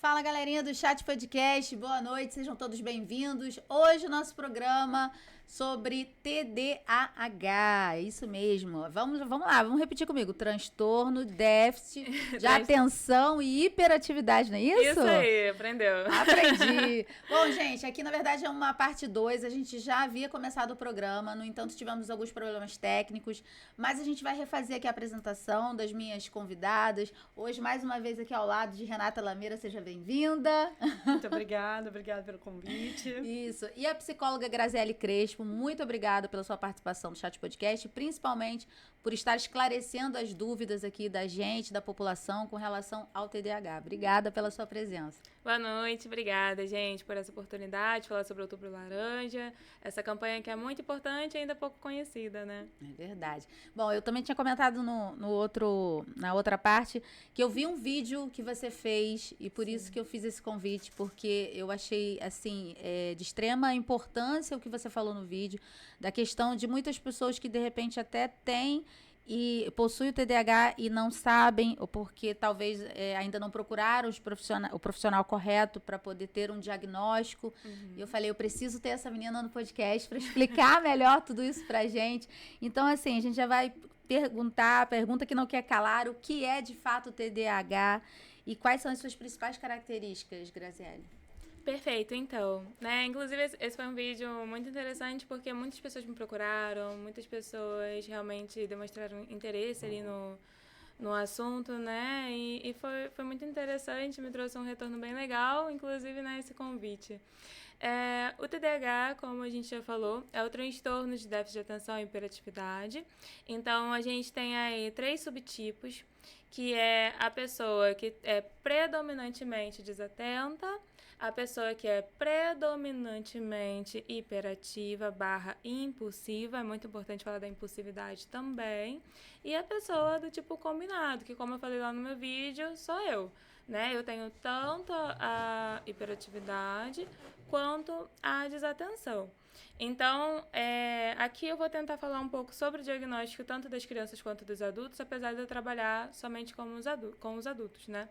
Fala, galerinha do Chat Podcast, boa noite, sejam todos bem-vindos. Hoje o nosso programa sobre TDAH, isso mesmo. Vamos lá, vamos repetir comigo. Transtorno, déficit de atenção e hiperatividade, não é isso? Isso aí, aprendeu. Aprendi. Bom, gente, aqui na verdade é uma parte 2, a gente já havia começado o programa, no entanto tivemos alguns problemas técnicos, mas a gente vai refazer aqui a apresentação das minhas convidadas. Hoje, mais uma vez aqui ao lado de Renata Lameira, seja bem-vinda. Muito obrigada pelo convite. Isso. E a psicóloga Graziele Crespo, muito obrigada pela sua participação no Chat Podcast, principalmente por estar esclarecendo as dúvidas aqui da gente, da população, com relação ao TDAH. Obrigada pela sua presença. Boa noite, obrigada, gente, por essa oportunidade de falar sobre o Outubro Laranja, essa campanha que é muito importante e ainda pouco conhecida, né? É verdade. Bom, eu também tinha comentado na outra parte que eu vi um vídeo que você fez e por isso que eu fiz esse convite, porque eu achei, assim, de extrema importância o que você falou no vídeo, da questão de muitas pessoas que, de repente, até têm e possuem o TDAH e não sabem, ou porque talvez ainda não procuraram o profissional correto para poder ter um diagnóstico. E eu falei, eu preciso ter essa menina no podcast para explicar melhor tudo isso pra gente. Então, assim, a gente já vai pergunta que não quer calar, o que é de fato o TDAH e quais são as suas principais características, Graziele? Perfeito, então, né, inclusive esse foi um vídeo muito interessante porque muitas pessoas me procuraram, muitas pessoas realmente demonstraram interesse ali no assunto, né, e foi muito interessante, me trouxe um retorno bem legal, inclusive, né, esse convite. O TDAH, como a gente já falou, é o transtorno de déficit de atenção e hiperatividade. Então, a gente tem aí 3 subtipos, que é a pessoa que é predominantemente desatenta, a pessoa que é predominantemente hiperativa / impulsiva, é muito importante falar da impulsividade também, e a pessoa do tipo combinado, que como eu falei lá no meu vídeo, sou eu, né? Eu tenho tanto a hiperatividade quanto a desatenção. Então, aqui eu vou tentar falar um pouco sobre o diagnóstico tanto das crianças quanto dos adultos, apesar de eu trabalhar somente com os adultos, né?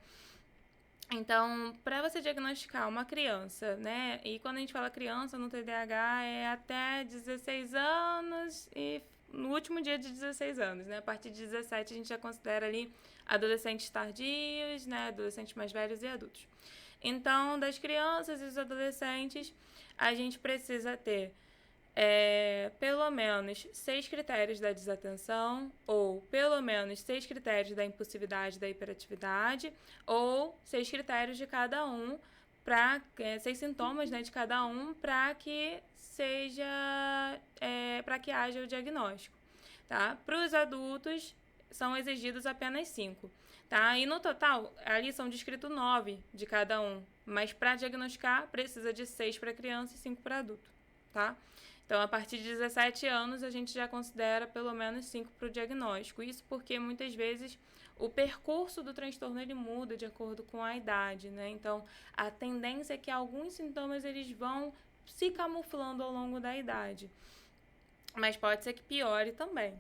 Então, para você diagnosticar uma criança, né? E quando a gente fala criança no TDAH é até 16 anos e no último dia de 16 anos, né? A partir de 17 a gente já considera ali adolescentes tardios, né? Adolescentes mais velhos e adultos. Então, das crianças e dos adolescentes, a gente precisa ter pelo menos 6 critérios da desatenção, ou pelo menos 6 critérios da impulsividade, da hiperatividade, ou 6 critérios de cada um, 6 sintomas, né, de cada um, para que para que haja o diagnóstico, tá? Para os adultos, são exigidos apenas 5, tá? E no total, ali são descritos 9 de cada um, mas para diagnosticar, precisa de 6 para criança e 5 para adulto, tá? Então, a partir de 17 anos, a gente já considera pelo menos 5 para o diagnóstico. Isso porque, muitas vezes, o percurso do transtorno ele muda de acordo com a idade, né? Então, a tendência é que alguns sintomas eles vão se camuflando ao longo da idade. Mas pode ser que piore também.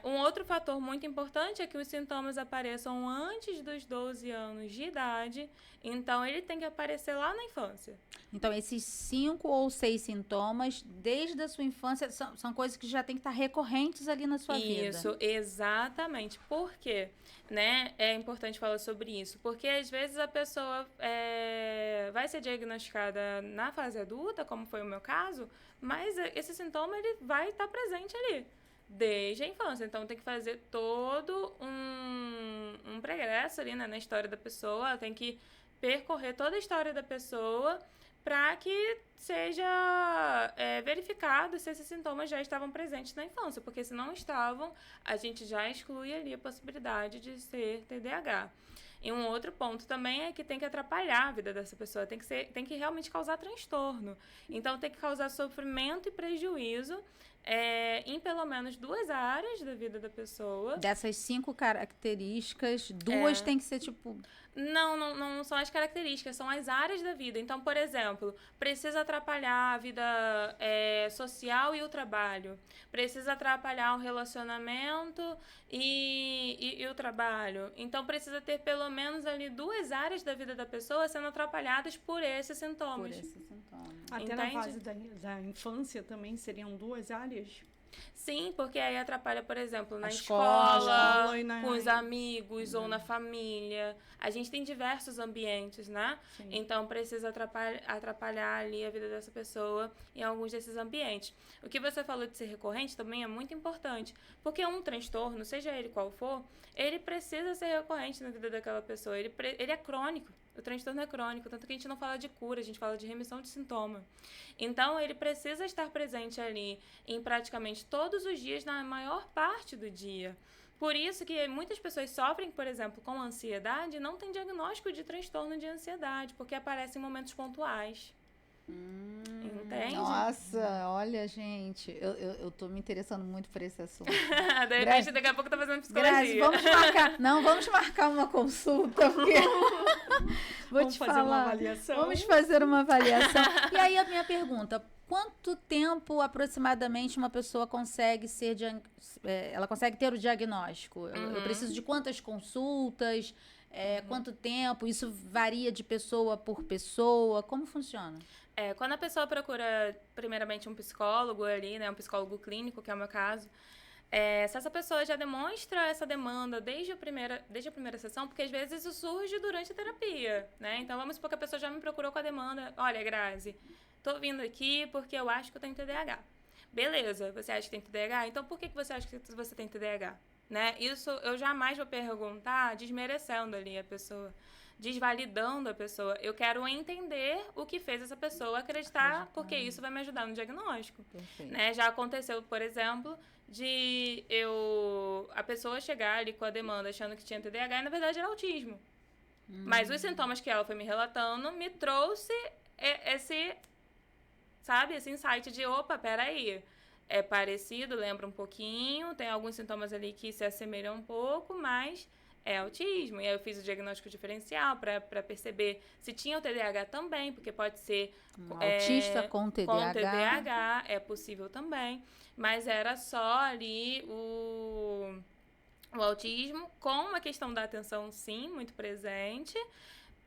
Um outro fator muito importante é que os sintomas apareçam antes dos 12 anos de idade, então ele tem que aparecer lá na infância. Então, esses 5 ou 6 sintomas, desde a sua infância, são coisas que já tem que estar recorrentes ali na sua vida. Isso, exatamente. Por quê? Né? É importante falar sobre isso, porque às vezes a pessoa vai ser diagnosticada na fase adulta, como foi o meu caso, mas esse sintoma ele vai estar presente ali desde a infância. Então, tem que fazer todo um progresso ali, né, na história da pessoa. Tem que percorrer toda a história da pessoa para que seja verificado se esses sintomas já estavam presentes na infância. Porque se não estavam, a gente já exclui ali a possibilidade de ser TDAH. E um outro ponto também é que tem que atrapalhar a vida dessa pessoa, tem que realmente causar transtorno. Então, tem que causar sofrimento e prejuízo, em pelo menos 2 áreas da vida da pessoa. Dessas 5 características, 2 tem que ser tipo... Não são as características, são as áreas da vida. Então, por exemplo, precisa atrapalhar a vida social e o trabalho. Precisa atrapalhar o relacionamento e o trabalho. Então, precisa ter pelo menos ali 2 áreas da vida da pessoa sendo atrapalhadas por esses sintomas. Por esse sintoma. Até Entende? na fase da infância também seriam 2 áreas? Sim, porque aí atrapalha, por exemplo, na escola, com os amigos ou na família. A gente tem diversos ambientes, né? Sim. Então, precisa atrapalhar ali a vida dessa pessoa em alguns desses ambientes. O que você falou de ser recorrente também é muito importante, porque um transtorno, seja ele qual for, ele precisa ser recorrente na vida daquela pessoa. Ele é crônico. O transtorno é crônico, tanto que a gente não fala de cura, a gente fala de remissão de sintoma. Então, ele precisa estar presente ali em praticamente todos os dias, na maior parte do dia. Por isso que muitas pessoas sofrem, por exemplo, com ansiedade e não têm diagnóstico de transtorno de ansiedade, porque aparece em momentos pontuais. Entende? Nossa, olha, gente, eu tô me interessando muito por esse assunto. De repente, daqui a pouco tá fazendo psicologia. Grazi, vamos marcar uma consulta, porque Vamos fazer uma avaliação. Vamos fazer uma avaliação. E aí a minha pergunta, quanto tempo aproximadamente uma pessoa consegue ela consegue ter o diagnóstico? Eu preciso de quantas consultas? Quanto tempo? Isso varia de pessoa por pessoa? Como funciona? Quando a pessoa procura, primeiramente, um psicólogo ali, né, um psicólogo clínico, que é o meu caso, se essa pessoa já demonstra essa demanda desde a primeira sessão, porque às vezes isso surge durante a terapia, né? Então, vamos supor que a pessoa já me procurou com a demanda, olha, Grazi, tô vindo aqui porque eu acho que eu tenho TDAH. Beleza, você acha que tem TDAH? Então, por que você acha que você tem TDAH? Né? Isso eu jamais vou perguntar desmerecendo ali a pessoa, desvalidando a pessoa. Eu quero entender o que fez essa pessoa acreditar, porque isso vai me ajudar no diagnóstico. Né? Já aconteceu, por exemplo, de a pessoa chegar ali com a demanda achando que tinha TDAH e na verdade era autismo. Mas os sintomas que ela foi me relatando me trouxe esse insight de, opa, peraí, é parecido, lembra um pouquinho, tem alguns sintomas ali que se assemelham um pouco, mas é autismo. E aí eu fiz o diagnóstico diferencial para perceber se tinha o TDAH também, porque pode ser autista com TDAH. Com TDAH, é possível também. Mas era só ali o autismo, com uma questão da atenção, sim, muito presente,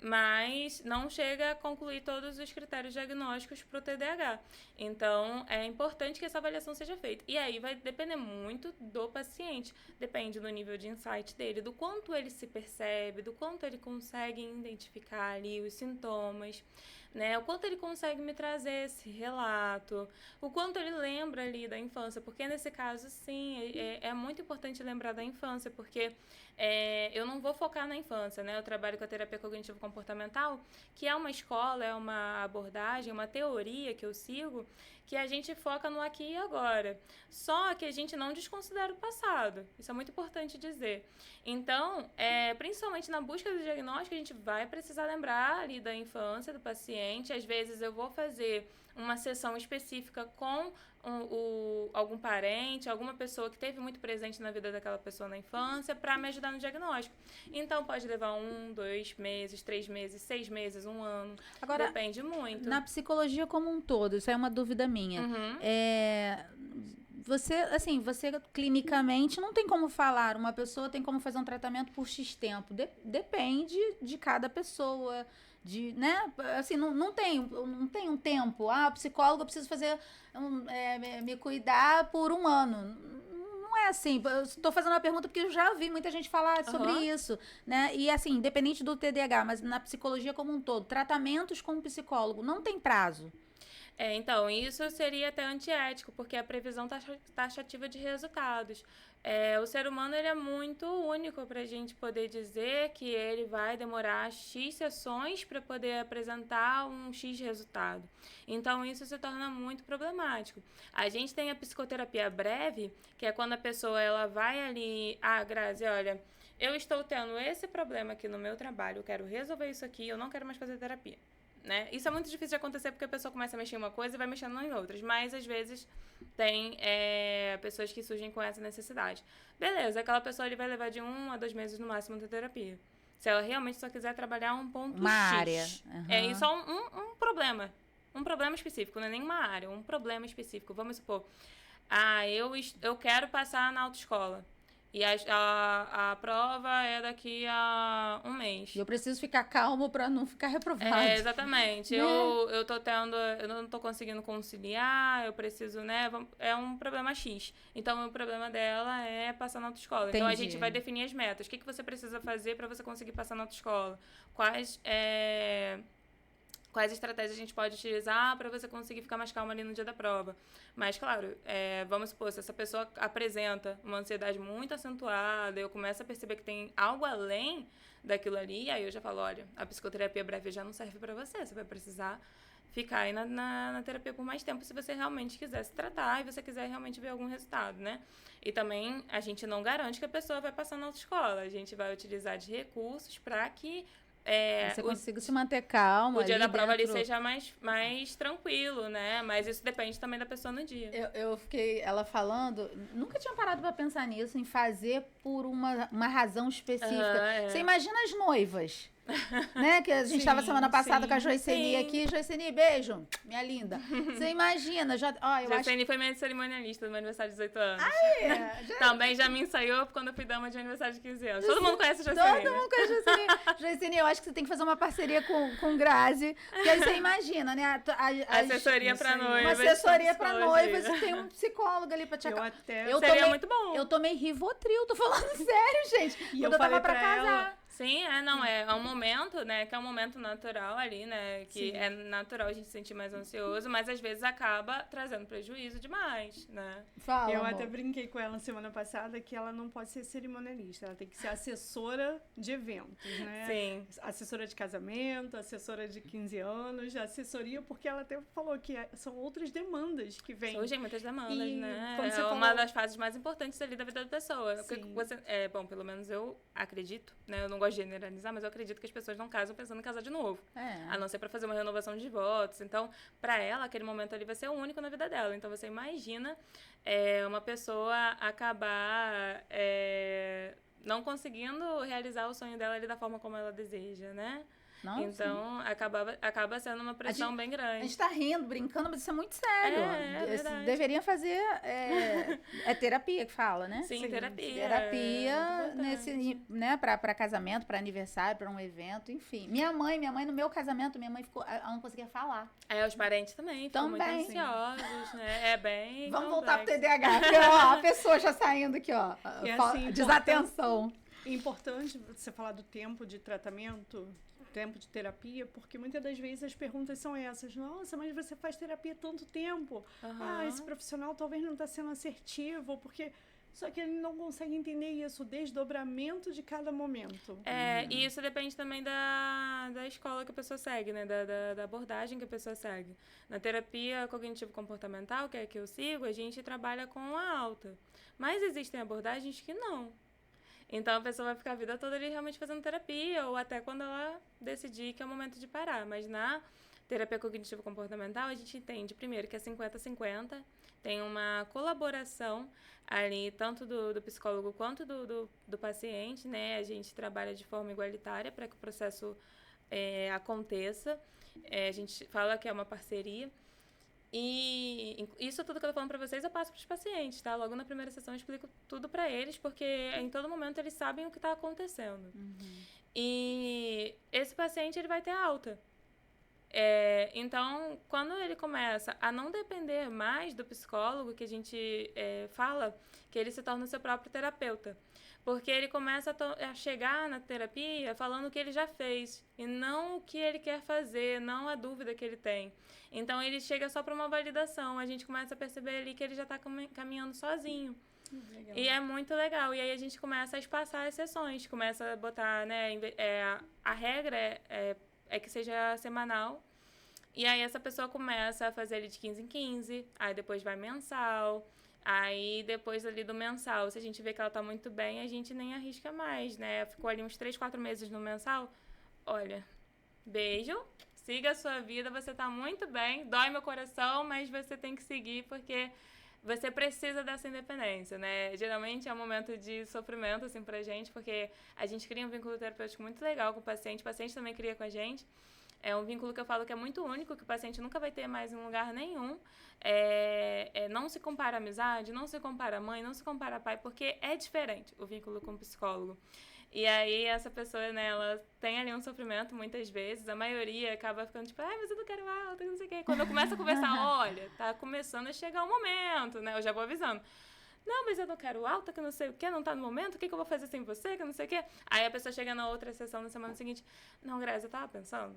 mas não chega a concluir todos os critérios diagnósticos para o TDAH. Então, é importante que essa avaliação seja feita. E aí vai depender muito do paciente. Depende do nível de insight dele, do quanto ele se percebe, do quanto ele consegue identificar ali os sintomas, né? O quanto ele consegue me trazer esse relato, o quanto ele lembra ali da infância, porque nesse caso, sim, é muito importante lembrar da infância, porque eu não vou focar na infância, né? Eu trabalho com a terapia cognitivo-comportamental, que é uma escola, é uma abordagem, uma teoria que eu sigo, que a gente foca no aqui e agora. Só que a gente não desconsidera o passado. Isso é muito importante dizer. Então, principalmente na busca do diagnóstico, a gente vai precisar lembrar ali da infância do paciente. Às vezes eu vou fazer uma sessão específica com algum parente, alguma pessoa que esteve muito presente na vida daquela pessoa na infância, para me ajudar no diagnóstico. Então, pode levar 1, 2 meses, 3 meses, 6 meses, 1 ano. Agora, depende muito. Na psicologia como um todo, isso é uma dúvida minha. Você clinicamente não tem como falar, uma pessoa tem como fazer um tratamento por X tempo. Depende de cada pessoa. Né? Assim, não tem um tempo. O psicólogo eu preciso fazer me cuidar por 1 ano. Não é assim. Eu estou fazendo uma pergunta porque eu já ouvi muita gente falar sobre isso, né? E assim, independente do TDAH, mas na psicologia como um todo, tratamentos com o psicólogo não tem prazo. Então, isso seria até antiético, porque a previsão taxativa de resultados. O ser humano ele é muito único para a gente poder dizer que ele vai demorar X sessões para poder apresentar um X resultado. Então, isso se torna muito problemático. A gente tem a psicoterapia breve, que é quando a pessoa ela vai ali, Grazi, olha, eu estou tendo esse problema aqui no meu trabalho, eu quero resolver isso aqui, eu não quero mais fazer terapia. né? Isso é muito difícil de acontecer porque a pessoa começa a mexer em uma coisa e vai mexendo em outras. Mas, às vezes, tem pessoas que surgem com essa necessidade. Beleza, aquela pessoa ali vai levar de 1 a 2 meses no máximo de terapia. Se ela realmente só quiser trabalhar um ponto Uma X. área. E só um problema. Um problema específico, não é nem uma área, um problema específico. Vamos supor, eu quero passar na autoescola. E a prova é daqui a um mês. E eu preciso ficar calmo pra não ficar reprovado. Exatamente. Né? Eu não tô conseguindo conciliar, eu preciso, né? É um problema X. Então, o problema dela é passar na autoescola. Então, a gente vai definir as metas. O que você precisa fazer pra você conseguir passar na autoescola? Quais estratégias a gente pode utilizar para você conseguir ficar mais calma ali no dia da prova. Mas, claro, vamos supor, se essa pessoa apresenta uma ansiedade muito acentuada, eu começo a perceber que tem algo além daquilo ali, aí eu já falo, olha, a psicoterapia breve já não serve para você, você vai precisar ficar aí na terapia por mais tempo se você realmente quiser se tratar e você quiser realmente ver algum resultado, né? E também a gente não garante que a pessoa vai passar na autoescola, a gente vai utilizar de recursos para que você consiga se manter calma. O dia da prova ali seja mais tranquilo, né? Mas isso depende também da pessoa no dia. Eu fiquei, ela falando, nunca tinha parado pra pensar nisso, em fazer por uma razão específica. Você imagina as noivas, né? Que a gente estava semana passada com a Joiceni aqui. Joiceni, beijo, minha linda. Você imagina, Joiceni foi minha cerimonialista do meu aniversário de 18 anos. Também já me ensaiou quando eu fui dama de aniversário de 15 anos. Todo mundo conhece a Joiceni. Todo mundo conhece a Joiceni. Joiceni, eu acho que você tem que fazer uma parceria com Grazi, porque aí você imagina, né? Assessoria pra noivas. Uma assessoria pra noivas e tem um psicólogo ali pra te Seria muito bom. Eu tomei Rivotril, tô falando sério, gente. E quando eu tava pra casar. Sim, é um momento, né, que é um momento natural ali, né, que é natural a gente se sentir mais ansioso, mas às vezes acaba trazendo prejuízo demais, né. Eu até brinquei com ela semana passada que ela não pode ser cerimonialista, ela tem que ser assessora de eventos, né. Sim. Assessora de casamento, assessora de 15 anos, assessoria, porque ela até falou que são outras demandas que vêm. Surgem muitas demandas, né, uma das fases mais importantes ali da vida da pessoa. Bom, pelo menos eu acredito, né, eu não gosto de generalizar, mas eu acredito que as pessoas não casam pensando em casar de novo. A não ser pra fazer uma renovação de votos. Então, pra ela, aquele momento ali vai ser o único na vida dela. Então, você imagina uma pessoa acabar não conseguindo realizar o sonho dela ali da forma como ela deseja, né? Não, então, acaba sendo uma pressão bem grande. A gente tá rindo, brincando, mas isso é muito sério. Deveria fazer... terapia que fala, né? Sim, terapia. Terapia né, pra casamento, pra aniversário, pra um evento, enfim. Minha mãe, no meu casamento, ela não conseguia falar. Os parentes também ficam muito ansiosos, né? Bem Vamos voltar pro TDAH, porque a pessoa já saindo aqui, ó. Desatenção. É importante você falar do tempo de tratamento, tempo de terapia, porque muitas das vezes as perguntas são essas. Nossa, mas você faz terapia há tanto tempo. Esse profissional talvez não está sendo assertivo, porque... Só que ele não consegue entender isso, o desdobramento de cada momento. E isso depende também da escola que a pessoa segue, né? Da abordagem que a pessoa segue. Na terapia cognitivo-comportamental, que é a que eu sigo, a gente trabalha com a alta. Mas existem abordagens que não. Então, a pessoa vai ficar a vida toda ali realmente fazendo terapia, ou até quando ela decidir que é o momento de parar. Mas na terapia cognitivo-comportamental, a gente entende, primeiro, que é 50-50, tem uma colaboração ali, tanto do psicólogo quanto do paciente, né? A gente trabalha de forma igualitária para que o processo aconteça. A gente fala que é uma parceria. E isso tudo que eu tô falando pra vocês eu passo pros pacientes, tá? Logo na primeira sessão eu explico tudo pra eles, porque em todo momento eles sabem o que tá acontecendo. E esse paciente, ele vai ter alta. Então, quando ele começa a não depender mais do psicólogo, que a gente fala, que ele se torna o seu próprio terapeuta. Porque ele começa a chegar na terapia falando o que ele já fez, e não o que ele quer fazer, não a dúvida que ele tem. Então, ele chega só para uma validação. A gente começa a perceber ali que ele já está caminhando sozinho. Legal. E é muito legal. E aí, a gente começa a espaçar as sessões. Começa a botar, né? A regra é que seja semanal. E aí, essa pessoa começa a fazer ele de 15 em 15. Aí, depois vai mensal. Aí, depois ali do mensal, se a gente vê que ela tá muito bem, a gente nem arrisca mais, né? Ficou ali uns 3, 4 meses no mensal. Olha, beijo. siga a sua vida, você tá muito bem, dói meu coração, mas você tem que seguir porque você precisa dessa independência, né? Geralmente é um momento de sofrimento, assim, pra gente, porque a gente cria um vínculo terapêutico muito legal com o paciente também cria com a gente. É um vínculo que eu falo que é muito único, que o paciente nunca vai ter mais em lugar nenhum. Não se compara a amizade, não se compara a mãe, não se compara a pai, porque é diferente o vínculo com o psicólogo. E aí essa pessoa, né, ela tem ali um sofrimento muitas vezes, a maioria acaba ficando tipo, ai, mas eu não quero alta, não sei o quê. Quando eu começo a conversar, olha, tá começando a chegar o momento, né, eu já vou avisando. Não, mas eu não quero alta, que não sei o quê, não tá no momento, o que eu vou fazer sem você, que não sei o quê. Aí a pessoa chega na outra sessão na semana seguinte, não, Grazi, eu tava pensando,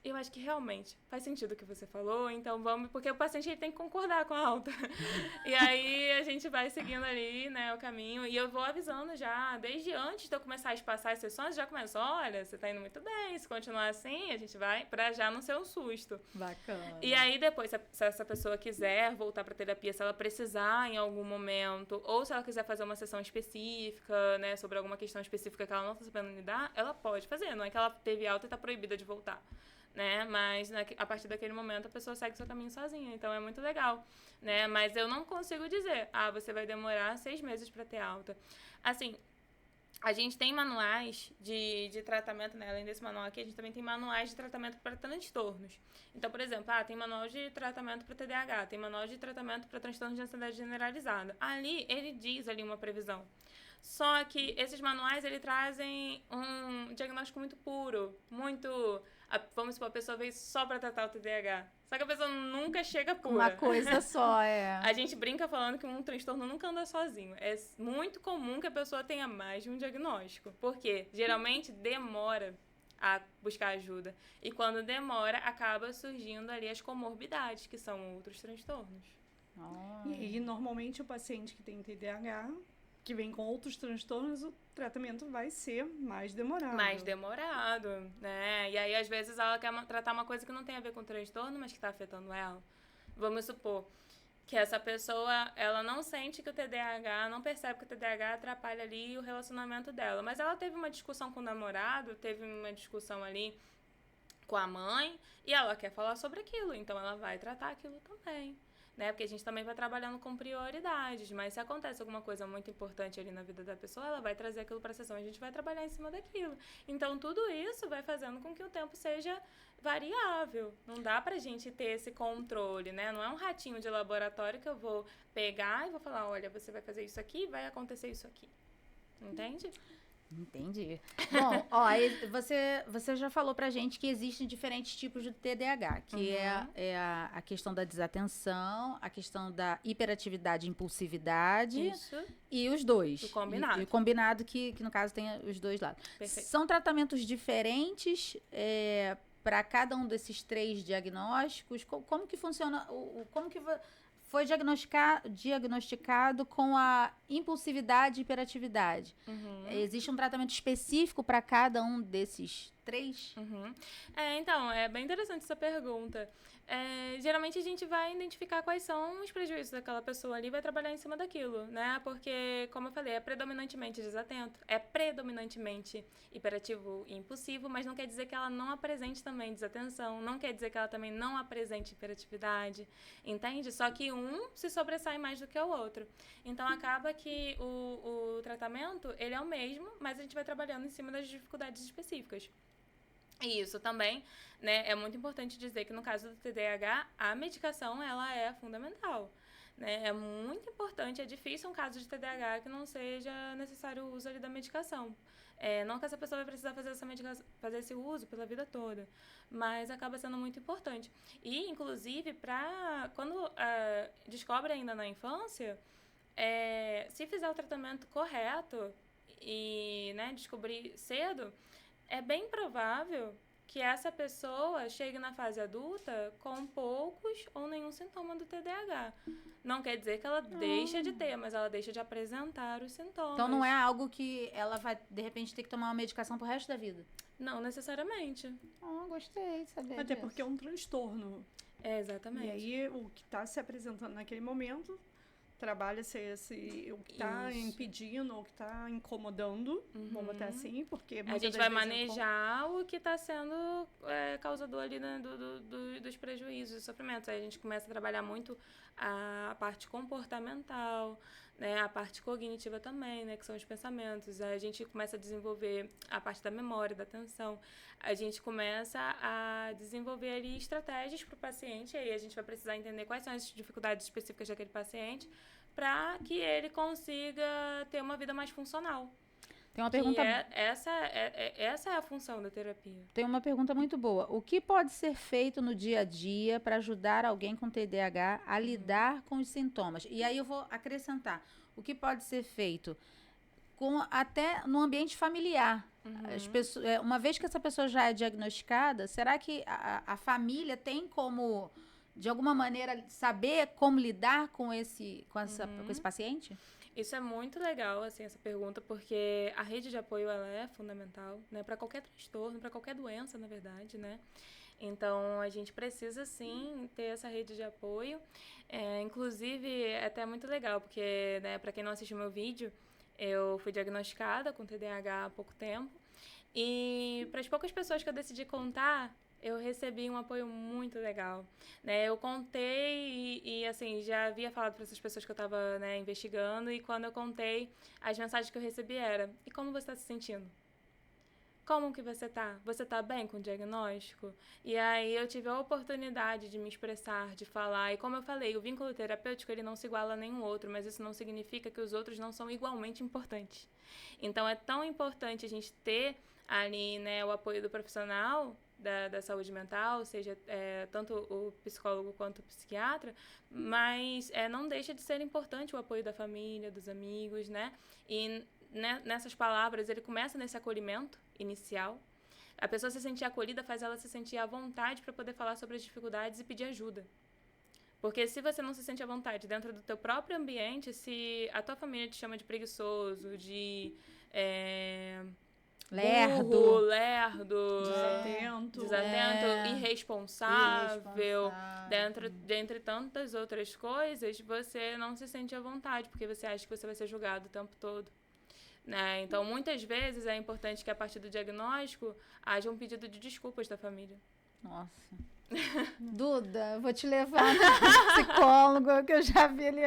eu acho que realmente faz sentido o que você falou, então vamos... Porque o paciente ele tem que concordar com a alta. E aí a gente vai seguindo ali, né, o caminho. E eu vou avisando já, desde antes de eu começar a espaçar as sessões, já começo, olha, você tá indo muito bem, se continuar assim, a gente vai pra já não ser um susto. Bacana. E aí depois, se essa pessoa quiser voltar pra terapia, se ela precisar em algum momento, ou se ela quiser fazer uma sessão específica, né, sobre alguma questão específica que ela não tá sabendo lidar, ela pode fazer. Não é que ela teve alta e tá proibida de voltar. Né? Mas a partir daquele momento a pessoa segue seu caminho sozinha, então é muito legal, né? Mas eu não consigo dizer, você vai demorar 6 meses para ter alta. Assim, a gente tem manuais de tratamento, né? Além desse manual aqui, a gente também tem manuais de tratamento para transtornos. Então, por exemplo, tem manual de tratamento para TDAH, tem manual de tratamento para transtorno de ansiedade generalizada. Ali, ele diz ali uma previsão. Só que esses manuais, ele trazem um diagnóstico muito puro, muito... Vamos supor, a pessoa veio só pra tratar o TDAH. Só que a pessoa nunca chega pura. Uma coisa só, A gente brinca falando que um transtorno nunca anda sozinho. É muito comum que a pessoa tenha mais de um diagnóstico. Porque geralmente demora a buscar ajuda. E quando demora, acaba surgindo ali as comorbidades, que são outros transtornos. E normalmente o paciente que tem TDAH, que vem com outros transtornos, o tratamento vai ser mais demorado. Mais demorado, né? E aí, às vezes, ela quer tratar uma coisa que não tem a ver com o transtorno, mas que está afetando ela. Vamos supor que essa pessoa, ela não sente que o TDAH, não percebe que o TDAH atrapalha ali o relacionamento dela. Mas ela teve uma discussão com o namorado, teve uma discussão ali com a mãe, e ela quer falar sobre aquilo. Então, ela vai tratar aquilo também. Né? Porque a gente também vai trabalhando com prioridades, mas se acontece alguma coisa muito importante ali na vida da pessoa, ela vai trazer aquilo para a sessão e a gente vai trabalhar em cima daquilo. Então, tudo isso vai fazendo com que o tempo seja variável. Não dá pra gente ter esse controle, né? Não é um ratinho de laboratório que eu vou pegar e vou falar, olha, você vai fazer isso aqui e vai acontecer isso aqui. Entende? Entendi. Bom, você já falou pra gente que existem diferentes tipos de TDAH, que é a questão da desatenção, a questão da hiperatividade e impulsividade. Isso. E os dois. O combinado. E o combinado que, no caso, tem os dois lados. Perfeito. São tratamentos diferentes para cada um desses 3 diagnósticos? Como que funciona? Como que foi diagnosticado com a impulsividade e hiperatividade? Existe um tratamento específico para cada um desses 3? Então, é bem interessante essa pergunta. Geralmente a gente vai identificar quais são os prejuízos daquela pessoa ali e vai trabalhar em cima daquilo, né? Porque, como eu falei, é predominantemente desatento, é predominantemente hiperativo e impulsivo, mas não quer dizer que ela não apresente também desatenção, não quer dizer que ela também não apresente hiperatividade, entende? Só que um se sobressai mais do que o outro. Então, acaba que o tratamento, ele é o mesmo, mas a gente vai trabalhando em cima das dificuldades específicas. E isso também, né, é muito importante dizer que no caso do TDAH, a medicação, ela é fundamental, né? É muito importante, é difícil um caso de TDAH que não seja necessário o uso ali da medicação. Não que essa pessoa vai precisar fazer esse uso pela vida toda, mas acaba sendo muito importante. E, inclusive, quando descobre ainda na infância, se fizer o tratamento correto e, né, descobrir cedo, é bem provável que essa pessoa chegue na fase adulta com poucos ou nenhum sintoma do TDAH. Não quer dizer que ela deixa de ter, mas ela deixa de apresentar os sintomas. Então não é algo que ela vai, de repente, ter que tomar uma medicação pro resto da vida? Não necessariamente. Gostei de saber Até disso. porque é um transtorno. Exatamente. E aí, o que está se apresentando naquele momento trabalha o que está impedindo ou o que está incomodando, vamos botar assim, porque a gente vai manejar o que está sendo causador ali, né, dos prejuízos e sofrimentos. Aí a gente começa a trabalhar muito a parte comportamental, né, a parte cognitiva também, né, que são os pensamentos. Aí a gente começa a desenvolver a parte da memória, da atenção. A gente começa a desenvolver ali estratégias para o paciente, aí a gente vai precisar entender quais são as dificuldades específicas daquele paciente para que ele consiga ter uma vida mais funcional. Tem uma pergunta... essa é a função da terapia. Tem uma pergunta muito boa. O que pode ser feito no dia a dia para ajudar alguém com TDAH a lidar com os sintomas? E aí eu vou acrescentar. O que pode ser feito até no ambiente familiar? As pessoas, uma vez que essa pessoa já é diagnosticada, será que a família tem como, de alguma maneira, saber como lidar com esse paciente? Isso é muito legal, assim, essa pergunta, porque a rede de apoio, ela é fundamental, né, para qualquer transtorno, para qualquer doença, na verdade, né? Então, a gente precisa, sim, ter essa rede de apoio. Inclusive, é até muito legal, porque, né, para quem não assistiu meu vídeo, eu fui diagnosticada com TDAH há pouco tempo. E para as poucas pessoas que eu decidi contar, eu recebi um apoio muito legal, né? Eu contei e assim, já havia falado para essas pessoas que eu estava, né, investigando, e quando eu contei, as mensagens que eu recebi era: e como você está se sentindo? Como que você tá? Você tá bem com o diagnóstico? E aí eu tive a oportunidade de me expressar, de falar. E como eu falei, o vínculo terapêutico, ele não se iguala a nenhum outro, mas isso não significa que os outros não são igualmente importantes. Então é tão importante a gente ter ali, né, o apoio do profissional da saúde mental, seja tanto o psicólogo quanto o psiquiatra, mas não deixa de ser importante o apoio da família, dos amigos, né? E nessas palavras, ele começa nesse acolhimento inicial. A pessoa se sentir acolhida faz ela se sentir à vontade para poder falar sobre as dificuldades e pedir ajuda. Porque se você não se sente à vontade dentro do teu próprio ambiente, se a tua família te chama de preguiçoso, de lerdo, desatento, irresponsável, dentre tantas outras coisas, você não se sente à vontade, porque você acha que você vai ser julgado o tempo todo. Né? Então, muitas vezes é importante que a partir do diagnóstico haja um pedido de desculpas da família. Nossa. Duda, vou te levar no psicólogo, que eu já vi ali.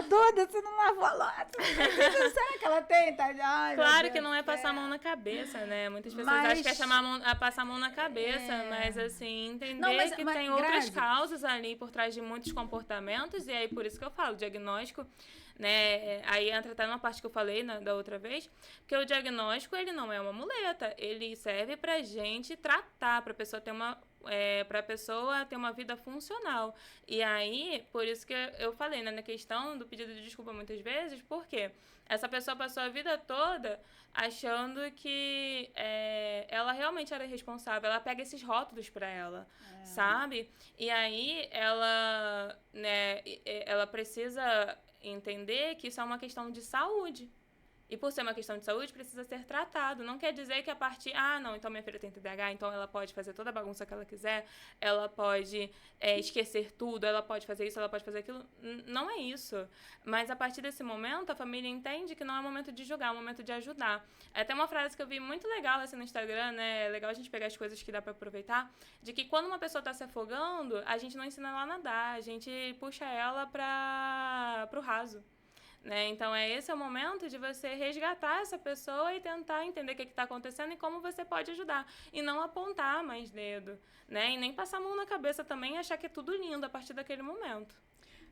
Duda, você não lavou a louça? Será que ela tem? Ai, claro que não é passar a mão na cabeça, né? Muitas pessoas acham que é passar a mão na cabeça, mas assim, entender que tem outras causas ali por trás de muitos comportamentos, e aí por isso que eu falo, diagnóstico, né? Aí entra até numa parte que eu falei da outra vez, porque o diagnóstico, ele não é uma muleta, ele serve pra gente tratar, pra pessoa ter uma vida funcional. E aí, por isso que eu falei, né, na questão do pedido de desculpa muitas vezes, porque essa pessoa passou a vida toda achando que ela realmente era responsável, ela pega esses rótulos para ela, sabe? E aí ela precisa entender que isso é uma questão de saúde. E por ser uma questão de saúde, precisa ser tratado. Não quer dizer que a partir... não, então minha filha tem TDAH, então ela pode fazer toda a bagunça que ela quiser, ela pode esquecer tudo, ela pode fazer isso, ela pode fazer aquilo. Não é isso. Mas a partir desse momento, a família entende que não é o momento de julgar, é o momento de ajudar. É até uma frase que eu vi muito legal assim no Instagram, né? É legal a gente pegar as coisas que dá pra aproveitar, de que quando uma pessoa tá se afogando, a gente não ensina ela a nadar, a gente puxa ela pro raso. Né? Então, esse é o momento de você resgatar essa pessoa e tentar entender o que está acontecendo e como você pode ajudar. E não apontar mais dedo, né? E nem passar a mão na cabeça também e achar que é tudo lindo a partir daquele momento.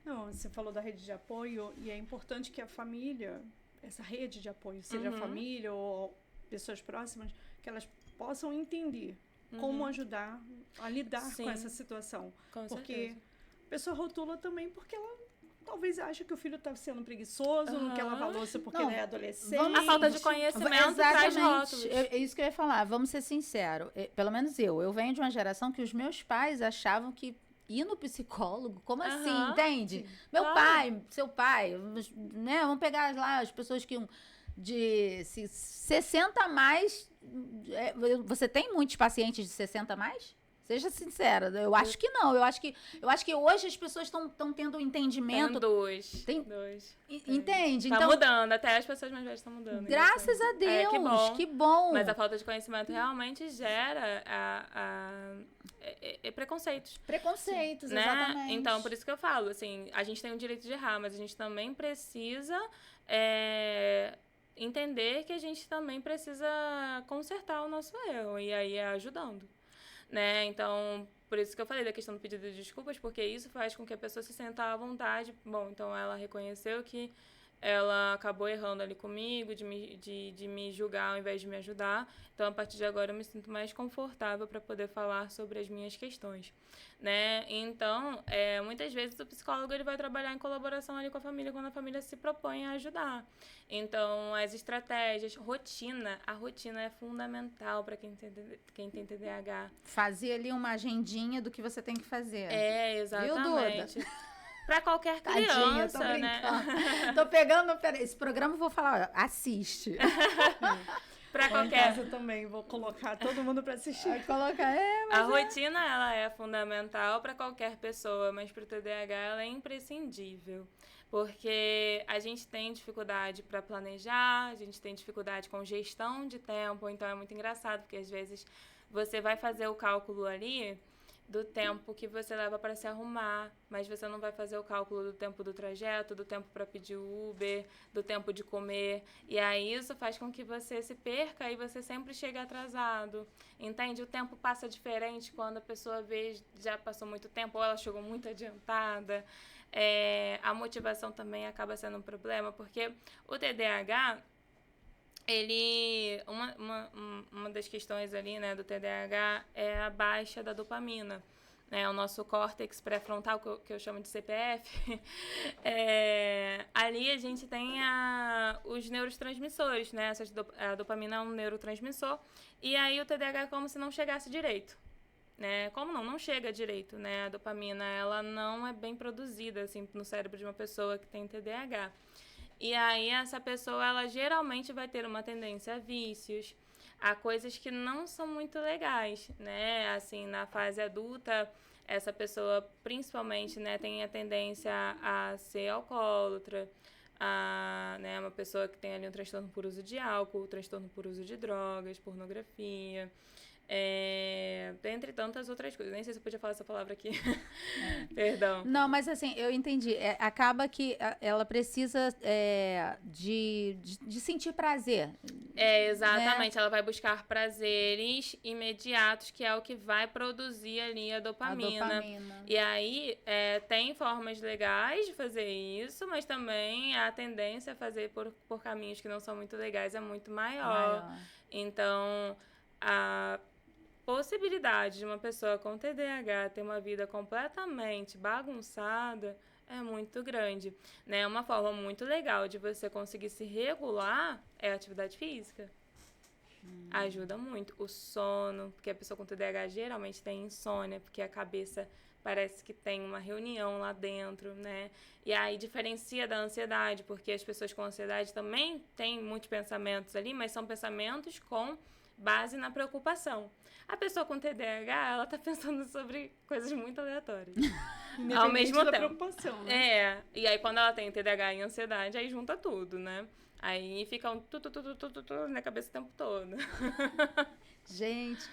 Não, você falou da rede de apoio e é importante que a família, essa rede de apoio, seja a família ou pessoas próximas, que elas possam entender como ajudar a lidar com essa situação. Com porque certeza. A pessoa rotula também porque ela talvez acha que o filho está sendo preguiçoso, não quer lavar louça porque ele é adolescente. A falta de conhecimento traz rótulos. É isso que eu ia falar. Vamos ser sinceros. Pelo menos eu venho de uma geração que os meus pais achavam que ir no psicólogo, como assim, entende? Sim. Meu pai, seu pai, né? Vamos pegar lá as pessoas que de 60 a mais. Você tem muitos pacientes de 60 a mais? Seja sincera. Eu acho que não. Eu acho que hoje as pessoas estão tendo um entendimento. Tem dois. Entende? Tá então, mudando, até as pessoas mais velhas estão mudando. Graças a Deus, que bom. Mas a falta de conhecimento realmente gera preconceitos. Preconceitos, né? exatamente. Então, por isso que eu falo, assim, a gente tem o direito de errar, mas a gente também precisa entender que a gente também precisa consertar o nosso erro, e aí é ajudando, né? Então, por isso que eu falei da questão do pedido de desculpas, porque isso faz com que a pessoa se sinta à vontade. Bom, então ela reconheceu que ela acabou errando ali comigo, de me julgar ao invés de me ajudar. Então, a partir de agora, eu me sinto mais confortável para poder falar sobre as minhas questões, né? Então, muitas vezes o psicólogo ele vai trabalhar em colaboração ali com a família, quando a família se propõe a ajudar. Então, as estratégias, a rotina é fundamental para quem tem TDAH. Fazer ali uma agendinha do que você tem que fazer. Exatamente. Viu, Duda? Pra qualquer criança, Tadinha, né? Tô pegando. Esse programa eu vou falar, assiste. Pra Em qualquer. casa também, vou colocar todo mundo para assistir. Vai colocar, A rotina, ela é fundamental para qualquer pessoa, mas pro TDAH ela é imprescindível. Porque a gente tem dificuldade para planejar, a gente tem dificuldade com gestão de tempo, então é muito engraçado, porque às vezes você vai fazer o cálculo ali do tempo que você leva para se arrumar, mas você não vai fazer o cálculo do tempo do trajeto, do tempo para pedir o Uber, do tempo de comer, e aí isso faz com que você se perca e você sempre chegue atrasado, entende? O tempo passa diferente quando a pessoa vê já passou muito tempo ou ela chegou muito adiantada. A motivação também acaba sendo um problema, porque o TDAH, uma das questões ali, né, do TDAH é a baixa da dopamina, né, o nosso córtex pré-frontal, que eu chamo de CPF, ali a gente tem os neurotransmissores, né, a dopamina é um neurotransmissor, e aí o TDAH é como se não chegasse direito, né, como não chega direito, né, a dopamina, ela não é bem produzida, assim, no cérebro de uma pessoa que tem TDAH. E aí essa pessoa, ela geralmente vai ter uma tendência a vícios, a coisas que não são muito legais, né? Assim, na fase adulta, essa pessoa principalmente, né, tem a tendência a ser alcoólatra, né, uma pessoa que tem ali um transtorno por uso de álcool, transtorno por uso de drogas, pornografia, dentre tantas outras coisas. Nem sei se eu podia falar essa palavra aqui. Perdão. Não, mas assim, eu entendi. Acaba que ela precisa de sentir prazer. Exatamente. Né? Ela vai buscar prazeres imediatos, que é o que vai produzir ali a dopamina. E aí, tem formas legais de fazer isso, mas também a tendência a fazer por caminhos que não são muito legais é muito maior. Então, a possibilidade de uma pessoa com TDAH ter uma vida completamente bagunçada é muito grande, né? Uma forma muito legal de você conseguir se regular é a atividade física. Ajuda muito. O sono, porque a pessoa com TDAH geralmente tem insônia, porque a cabeça parece que tem uma reunião lá dentro, né? E aí diferencia da ansiedade, porque as pessoas com ansiedade também têm muitos pensamentos ali, mas são pensamentos com base na preocupação. A pessoa com TDAH, ela tá pensando sobre coisas muito aleatórias. Ao mesmo tempo. Preocupação, né? E aí quando ela tem TDAH e ansiedade, aí junta tudo, né? Aí fica tudo na cabeça o tempo todo. Gente,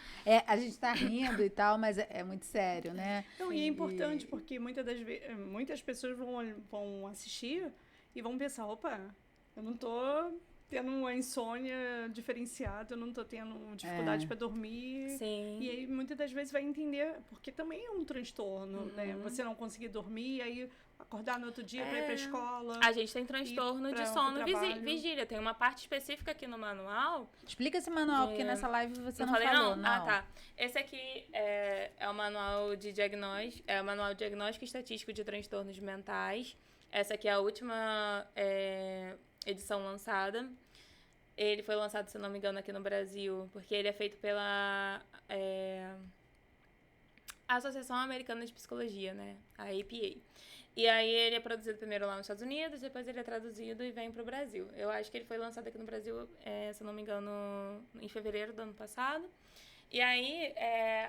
a gente tá rindo e tal, mas é muito sério, né? Não, e é importante porque muitas pessoas vão assistir e vão pensar, opa, eu não tô tendo uma insônia diferenciada, eu não tô tendo dificuldade para dormir. Sim. E aí, muitas das vezes, vai entender, porque também é um transtorno, né? Você não conseguir dormir, aí acordar no outro dia para ir pra escola. A gente tem transtorno de sono vigília. Tem uma parte específica aqui no manual. Explica esse manual, porque nessa live você não falei, falou. Não. Ah, tá. Esse aqui é o manual de diagnóstico, o manual de diagnóstico estatístico de transtornos mentais. Essa aqui é a última edição lançada. Ele foi lançado, se não me engano, aqui no Brasil, porque ele é feito pela Associação Americana de Psicologia, né? A APA. E aí ele é produzido primeiro lá nos Estados Unidos, depois ele é traduzido e vem pro Brasil. Eu acho que ele foi lançado aqui no Brasil, se não me engano, em fevereiro do ano passado. E aí,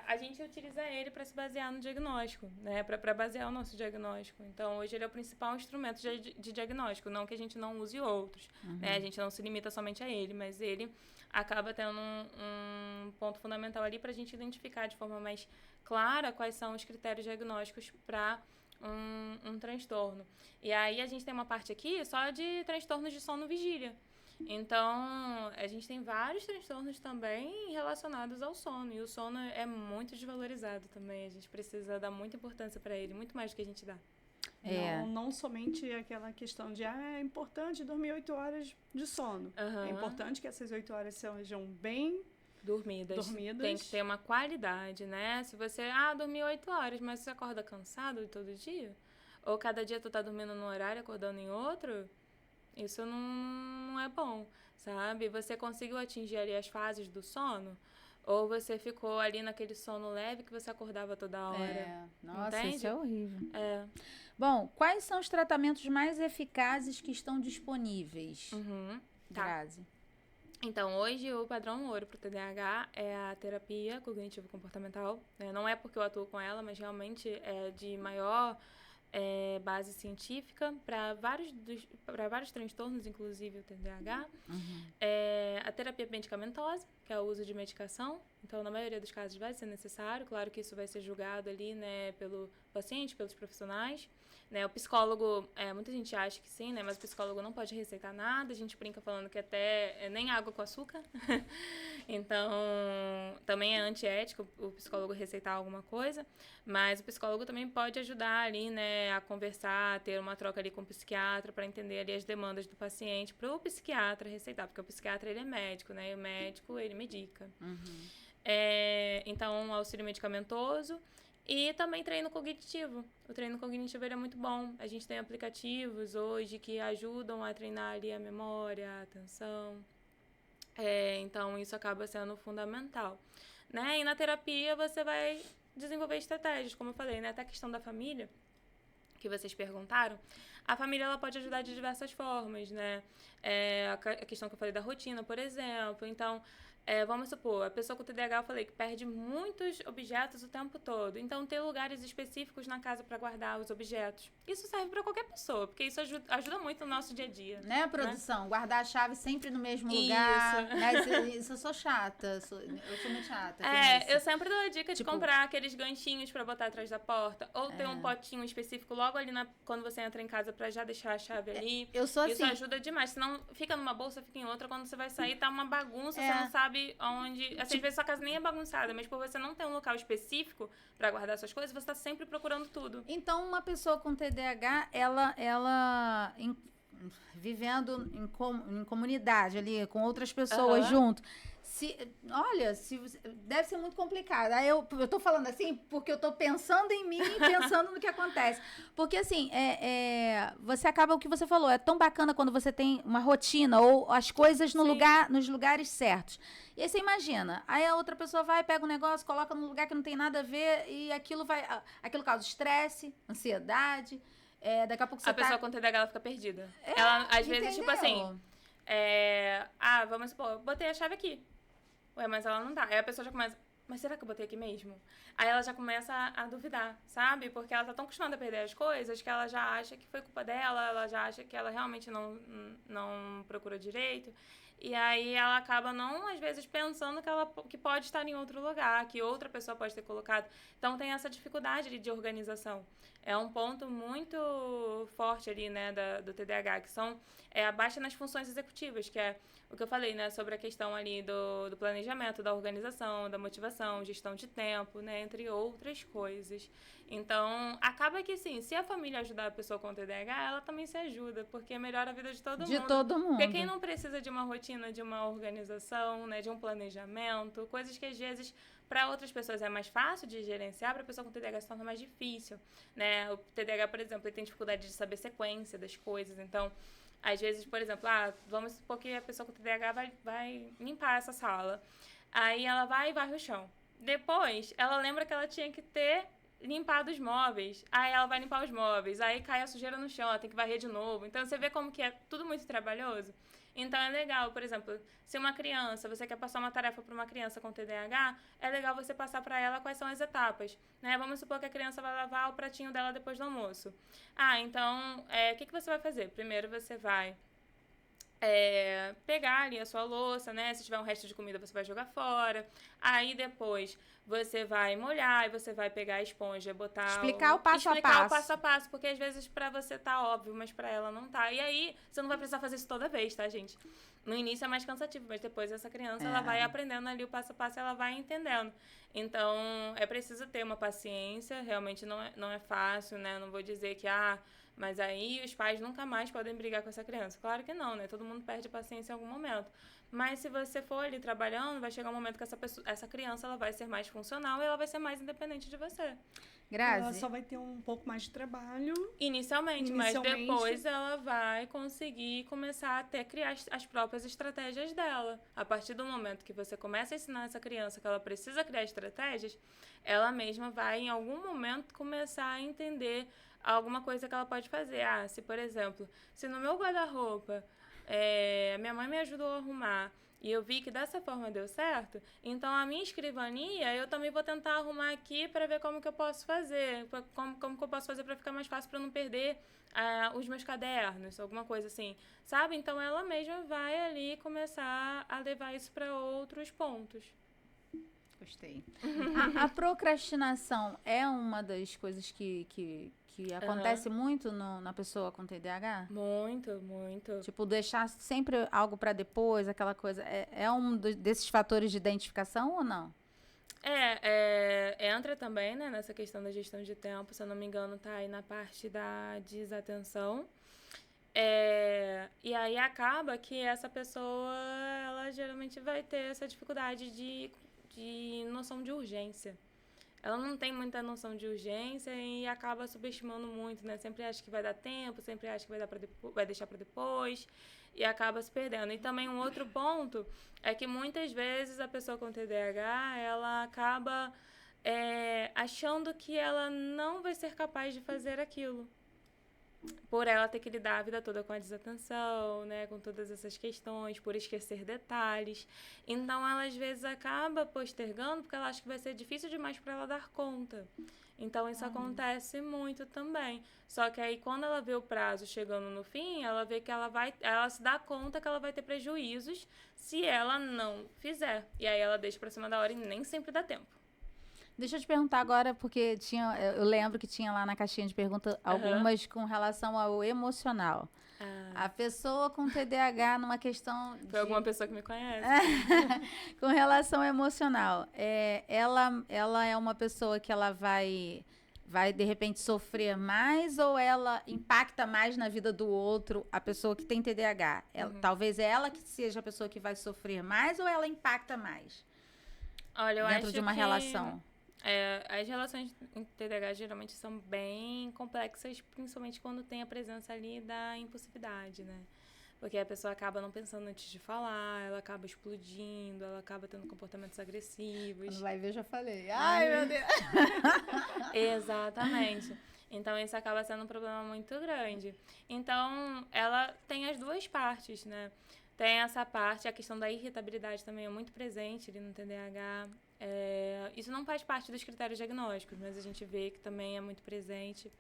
a gente utiliza ele para se basear no diagnóstico, né? Para basear o nosso diagnóstico. Então, hoje ele é o principal instrumento de diagnóstico. Não que a gente não use outros, né? A gente não se limita somente a ele, mas ele acaba tendo um ponto fundamental ali para a gente identificar de forma mais clara quais são os critérios diagnósticos para um transtorno. E aí, a gente tem uma parte aqui só de transtornos de sono-vigília. Então, a gente tem vários transtornos também relacionados ao sono. E o sono é muito desvalorizado também. A gente precisa dar muita importância para ele, muito mais do que a gente dá. Não somente aquela questão de é importante dormir 8 horas de sono. É importante que essas 8 horas sejam bem dormidas. Tem que ter uma qualidade, né? Se você, dormir 8 horas, mas você acorda cansado todo dia? Ou cada dia tu tá dormindo num horário, acordando em outro? Isso não é bom, sabe? Você conseguiu atingir ali as fases do sono? Ou você ficou ali naquele sono leve que você acordava toda hora? Nossa, entende? Isso é horrível. Bom, quais são os tratamentos mais eficazes que estão disponíveis? Grazi. Então, hoje o padrão ouro para o TDAH é a terapia cognitivo-comportamental. Né? Não é porque eu atuo com ela, mas realmente é de maior base científica para vários transtornos, inclusive o TDAH. A terapia medicamentosa, que é o uso de medicação. Então, na maioria dos casos vai ser necessário. Claro que isso vai ser julgado ali, né, pelo paciente, pelos profissionais. Né, o psicólogo, muita gente acha que sim, né, mas o psicólogo não pode receitar nada. A gente brinca falando que até nem água com açúcar. Então, também é antiético o psicólogo receitar alguma coisa. Mas o psicólogo também pode ajudar ali, né, a conversar, a ter uma troca ali com o psiquiatra para entender ali as demandas do paciente, para o psiquiatra receitar, porque o psiquiatra ele é médico, né, e o médico ele medica. Então, auxílio medicamentoso. E também treino cognitivo. O treino cognitivo ele é muito bom. A gente tem aplicativos hoje que ajudam a treinar ali a memória, a atenção. Então, isso acaba sendo fundamental. Né? E na terapia você vai desenvolver estratégias, como eu falei, né? Até a questão da família, que vocês perguntaram. A família ela pode ajudar de diversas formas, né? A questão que eu falei da rotina, por exemplo. Então, vamos supor, a pessoa com TDAH, eu falei que perde muitos objetos o tempo todo. Então, ter lugares específicos na casa para guardar os objetos. Isso serve para qualquer pessoa, porque isso ajuda muito no nosso dia a dia. Né, produção? Né? Guardar a chave sempre no mesmo lugar. Isso eu sou chata. Eu sou muito chata. Eu sempre dou a dica de comprar aqueles ganchinhos para botar atrás da porta. Ou ter um potinho específico logo ali quando você entra em casa para já deixar a chave ali. Eu sou assim. Isso ajuda demais. Senão fica numa bolsa, fica em outra. Quando você vai sair, tá uma bagunça, você não sabe onde... Assim, às vezes sua casa nem é bagunçada, mas por você não ter um local específico para guardar suas coisas, você tá sempre procurando tudo. Então, uma pessoa com TDAH, ela vivendo em comunidade ali, com outras pessoas junto. Deve ser muito complicado. Aí eu tô falando assim porque eu tô pensando em mim e pensando no que acontece. Porque assim, você acaba, o que você falou, é tão bacana quando você tem uma rotina ou as coisas nos lugares certos. E aí você imagina, aí a outra pessoa vai, pega um negócio, coloca num lugar que não tem nada a ver e aquilo causa estresse, ansiedade. Daqui a pouco você a pessoa com TDAH ela fica perdida. Ela, às vezes, tipo assim, vamos supor, botei a chave aqui. Ué, mas ela não tá. Aí a pessoa já começa, mas será que eu botei aqui mesmo? Aí ela já começa a duvidar, sabe? Porque ela tá tão acostumada a perder as coisas que ela já acha que foi culpa dela, ela já acha que ela realmente não procurou direito. E aí ela acaba às vezes, pensando que pode estar em outro lugar, que outra pessoa pode ter colocado. Então tem essa dificuldade ali de organização. É um ponto muito forte ali, né, do TDAH, que são a baixa nas funções executivas, que é o que eu falei, né, sobre a questão ali do planejamento, da organização, da motivação, gestão de tempo, né, entre outras coisas. Então, acaba que, sim, se a família ajudar a pessoa com TDAH, ela também se ajuda, porque melhora a vida de todo mundo. De todo mundo. Porque quem não precisa de uma rotina, de uma organização, né, de um planejamento, coisas que às vezes para outras pessoas é mais fácil de gerenciar, para a pessoa com TDAH se torna mais difícil, né? O TDAH, por exemplo, ele tem dificuldade de saber sequência das coisas, então, às vezes, por exemplo, vamos supor que a pessoa com TDAH vai limpar essa sala. Aí ela vai e varre o chão. Depois, ela lembra que ela tinha que ter limpado os móveis. Aí ela vai limpar os móveis. Aí cai a sujeira no chão, ela tem que varrer de novo. Então, você vê como que é tudo muito trabalhoso. Então, é legal, por exemplo, se uma criança, você quer passar uma tarefa para uma criança com TDAH, é legal você passar para ela quais são as etapas, né? Vamos supor que a criança vai lavar o pratinho dela depois do almoço. Então, o que você vai fazer? Primeiro, você vai pegar ali a sua louça, né? Se tiver um resto de comida, você vai jogar fora. Aí, depois, você vai molhar e você vai pegar a esponja, botar... Explicar o passo a Explicar o passo. passo a passo, porque às vezes pra você tá óbvio, mas pra ela não tá. E aí, você não vai precisar fazer isso toda vez, tá, gente? No início é mais cansativo, mas depois essa criança, ela vai aprendendo ali o passo a passo, ela vai entendendo. Então, é preciso ter uma paciência, realmente não é fácil, né? Não vou dizer que, mas aí os pais nunca mais podem brigar com essa criança. Claro que não, né? Todo mundo perde a paciência em algum momento. Mas se você for ali trabalhando, vai chegar um momento que essa criança ela vai ser mais funcional e ela vai ser mais independente de você. Grazi. Ela só vai ter um pouco mais de trabalho. Inicialmente, mas depois ela vai conseguir começar a criar as próprias estratégias dela. A partir do momento que você começa a ensinar essa criança que ela precisa criar estratégias, ela mesma vai, em algum momento, começar a entender alguma coisa que ela pode fazer. Se, por exemplo, se no meu guarda-roupa minha mãe me ajudou a arrumar e eu vi que dessa forma deu certo, então a minha escrivania eu também vou tentar arrumar aqui para ver como que eu posso fazer, como que eu posso fazer para ficar mais fácil, para não perder os meus cadernos, alguma coisa assim, sabe? Então ela mesma vai ali começar a levar isso para outros pontos. Gostei. A procrastinação é uma das coisas que acontece muito na pessoa com TDAH? Muito, muito. Tipo, deixar sempre algo para depois, aquela coisa. É um desses fatores de identificação ou não? Entra também, né, nessa questão da gestão de tempo, se eu não me engano, tá aí na parte da desatenção. E aí acaba que essa pessoa, ela geralmente vai ter essa dificuldade de noção de urgência. Ela não tem muita noção de urgência e acaba subestimando muito, né? Sempre acha que vai dar tempo, sempre acha que vai deixar para depois e acaba se perdendo. E também um outro ponto é que muitas vezes a pessoa com TDAH, ela acaba achando que ela não vai ser capaz de fazer aquilo. Por ela ter que lidar a vida toda com a desatenção, né, com todas essas questões, por esquecer detalhes. Então, ela às vezes acaba postergando porque ela acha que vai ser difícil demais para ela dar conta. Então, isso acontece muito também. Só que aí, quando ela vê o prazo chegando no fim, ela vê que ela se dá conta que ela vai ter prejuízos se ela não fizer. E aí, ela deixa para cima da hora e nem sempre dá tempo. Deixa eu te perguntar agora, porque eu lembro que tinha lá na caixinha de perguntas algumas com relação ao emocional. A pessoa com TDAH numa questão Foi alguma pessoa que me conhece. Com relação ao emocional. Ela é uma pessoa que ela vai de repente sofrer mais ou ela impacta mais na vida do outro, a pessoa que tem TDAH? Talvez ela que seja a pessoa que vai sofrer mais ou ela impacta mais? Olha, eu dentro acho de uma relação. As relações em TDAH geralmente são bem complexas, principalmente quando tem a presença ali da impulsividade, né? Porque a pessoa acaba não pensando antes de falar, ela acaba explodindo, ela acaba tendo comportamentos agressivos. Quando vai ver, eu já falei. Ai, meu Deus! Exatamente. Então, isso acaba sendo um problema muito grande. Então, ela tem as duas partes, né? Tem essa parte, a questão da irritabilidade também é muito presente ali no TDAH. Isso não faz parte dos critérios diagnósticos, mas a gente vê que também é muito presente.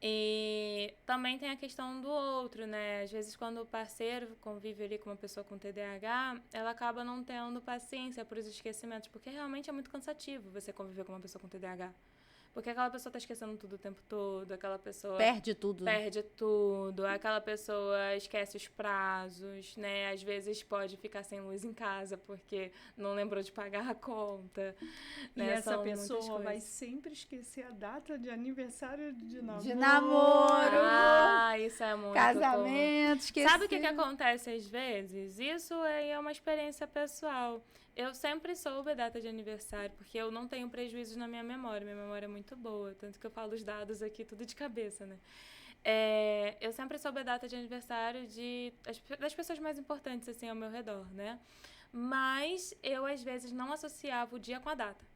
E também tem a questão do outro, né? Às vezes, quando o parceiro convive ali com uma pessoa com TDAH, ela acaba não tendo paciência para os esquecimentos, porque realmente é muito cansativo você conviver com uma pessoa com TDAH. Porque aquela pessoa tá esquecendo tudo o tempo todo, aquela pessoa... Perde tudo. Perde tudo, aquela pessoa esquece os prazos, né? Às vezes pode ficar sem luz em casa porque não lembrou de pagar a conta. E né? essa São pessoa vai sempre esquecer a data de aniversário de namoro. De namoro. Isso é muito casamento, esqueci. Sabe o que acontece às vezes? Isso é uma experiência pessoal. Eu sempre soube a data de aniversário, porque eu não tenho prejuízos na minha memória. Minha memória é muito boa, tanto que eu falo os dados aqui tudo de cabeça, né? Eu sempre soube a data de aniversário das pessoas mais importantes, assim, ao meu redor, né? Mas eu, às vezes, não associava o dia com a data.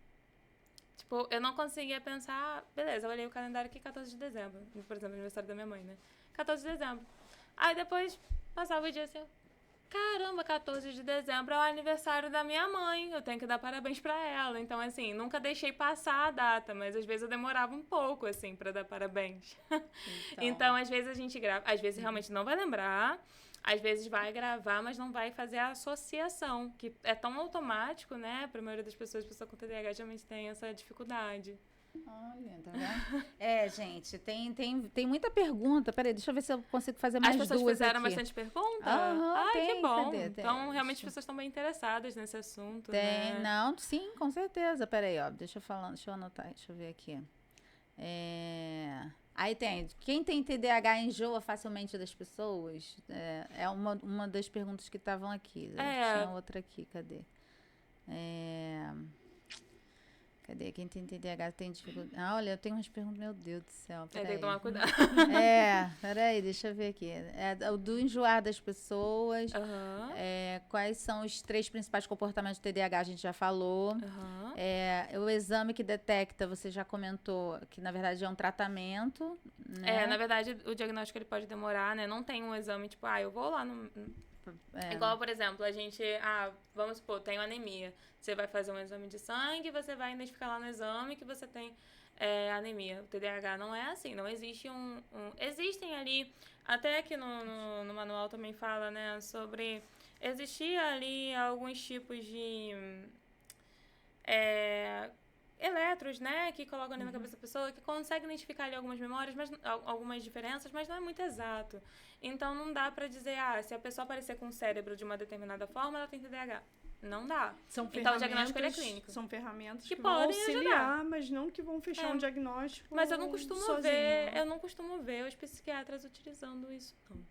Tipo, eu não conseguia pensar... Beleza, eu olhei o calendário aqui, 14 de dezembro. Por exemplo, aniversário da minha mãe, né? 14 de dezembro. Aí, depois, passava o dia assim... caramba, 14 de dezembro é o aniversário da minha mãe, eu tenho que dar parabéns pra ela. Então, assim, nunca deixei passar a data, mas às vezes eu demorava um pouco, assim, pra dar parabéns. Então, às vezes a gente grava, às vezes realmente não vai lembrar, às vezes vai gravar, mas não vai fazer a associação, que é tão automático, né? Pra maioria das pessoas com TDAH geralmente tem essa dificuldade. Olha, tá vendo? Gente, tem muita pergunta. Peraí, deixa eu ver se eu consigo fazer mais duas. As pessoas duas fizeram aqui. bastante pergunta? Tem, que bom. Cadê? Então, realmente as pessoas estão bem interessadas nesse assunto, Tem, né? não, sim, com certeza. Peraí, ó, deixa eu anotar, deixa eu ver aqui. Aí tem, quem tem TDAH enjoa facilmente das pessoas? É uma das perguntas que estavam aqui. Tinha outra aqui, cadê? Cadê? Quem tem TDAH tem dificuldade. Olha, eu tenho umas perguntas, meu Deus do céu. Tem que tomar cuidado. Peraí, deixa eu ver aqui. O do enjoar das pessoas. Quais são os 3 principais comportamentos do TDAH? A gente já falou. O exame que detecta, você já comentou, que na verdade é um tratamento. Né? Na verdade, o diagnóstico ele pode demorar, né? Não tem um exame tipo, eu vou lá no. Igual, por exemplo, a gente, vamos supor, tenho anemia. Você vai fazer um exame de sangue, você vai identificar lá no exame que você tem anemia. O TDAH não é assim, não existe existem ali, até que no manual também fala, né, sobre existir ali alguns tipos de eletros, né, que colocam ali na cabeça da pessoa, que conseguem identificar ali algumas memórias, mas algumas diferenças, mas não é muito exato. Então, não dá pra dizer, se a pessoa aparecer com o cérebro de uma determinada forma, ela tem TDAH. Não dá. Então, o diagnóstico ele é clínico. São ferramentas que podem vão auxiliar, ajudar. Mas não que vão fechar um diagnóstico. Mas eu não costumo sozinho. ver os psiquiatras utilizando isso, não.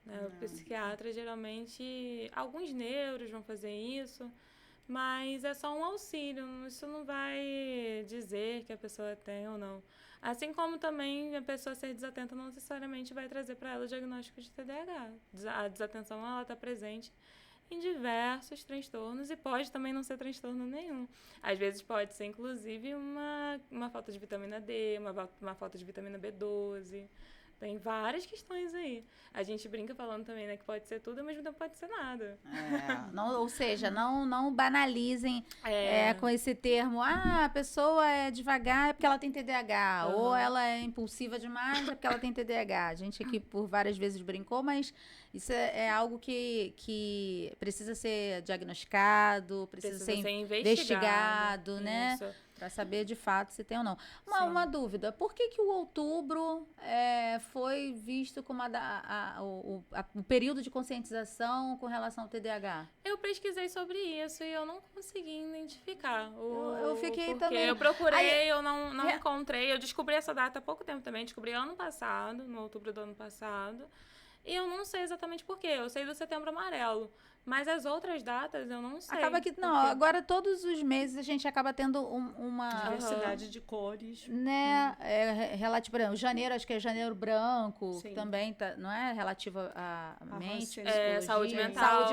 Né? O psiquiatra, geralmente, alguns neuros vão fazer isso, mas é só um auxílio. Isso não vai dizer que a pessoa tem ou não. Assim como também a pessoa ser desatenta não necessariamente vai trazer para ela o diagnóstico de TDAH. A desatenção, ela está presente em diversos transtornos e pode também não ser transtorno nenhum. Às vezes pode ser, inclusive, uma falta de vitamina D, uma falta de vitamina B12. Tem várias questões aí. A gente brinca falando também, né, que pode ser tudo, mas não pode ser nada. Ou seja, não banalizem com esse termo. A pessoa é devagar é porque ela tem TDAH. Ou ela é impulsiva demais é porque ela tem TDAH. A gente aqui por várias vezes brincou, mas isso é algo que precisa ser diagnosticado, precisa ser investigado, né? Para saber de fato se tem ou não. Uma dúvida, por que o outubro foi visto como o período de conscientização com relação ao TDAH? Eu pesquisei sobre isso e eu não consegui identificar. Eu fiquei porque também. Eu procurei, eu não encontrei. Eu descobri essa data há pouco tempo também. Descobri ano passado, no outubro do ano passado. E eu não sei exatamente por quê. Eu sei do Setembro Amarelo. Mas as outras datas eu não sei. Acaba que agora todos os meses a gente acaba tendo uma diversidade de cores, né? Relativo, por exemplo, janeiro, acho que é janeiro branco, que também não é relativo à mente, saúde mental.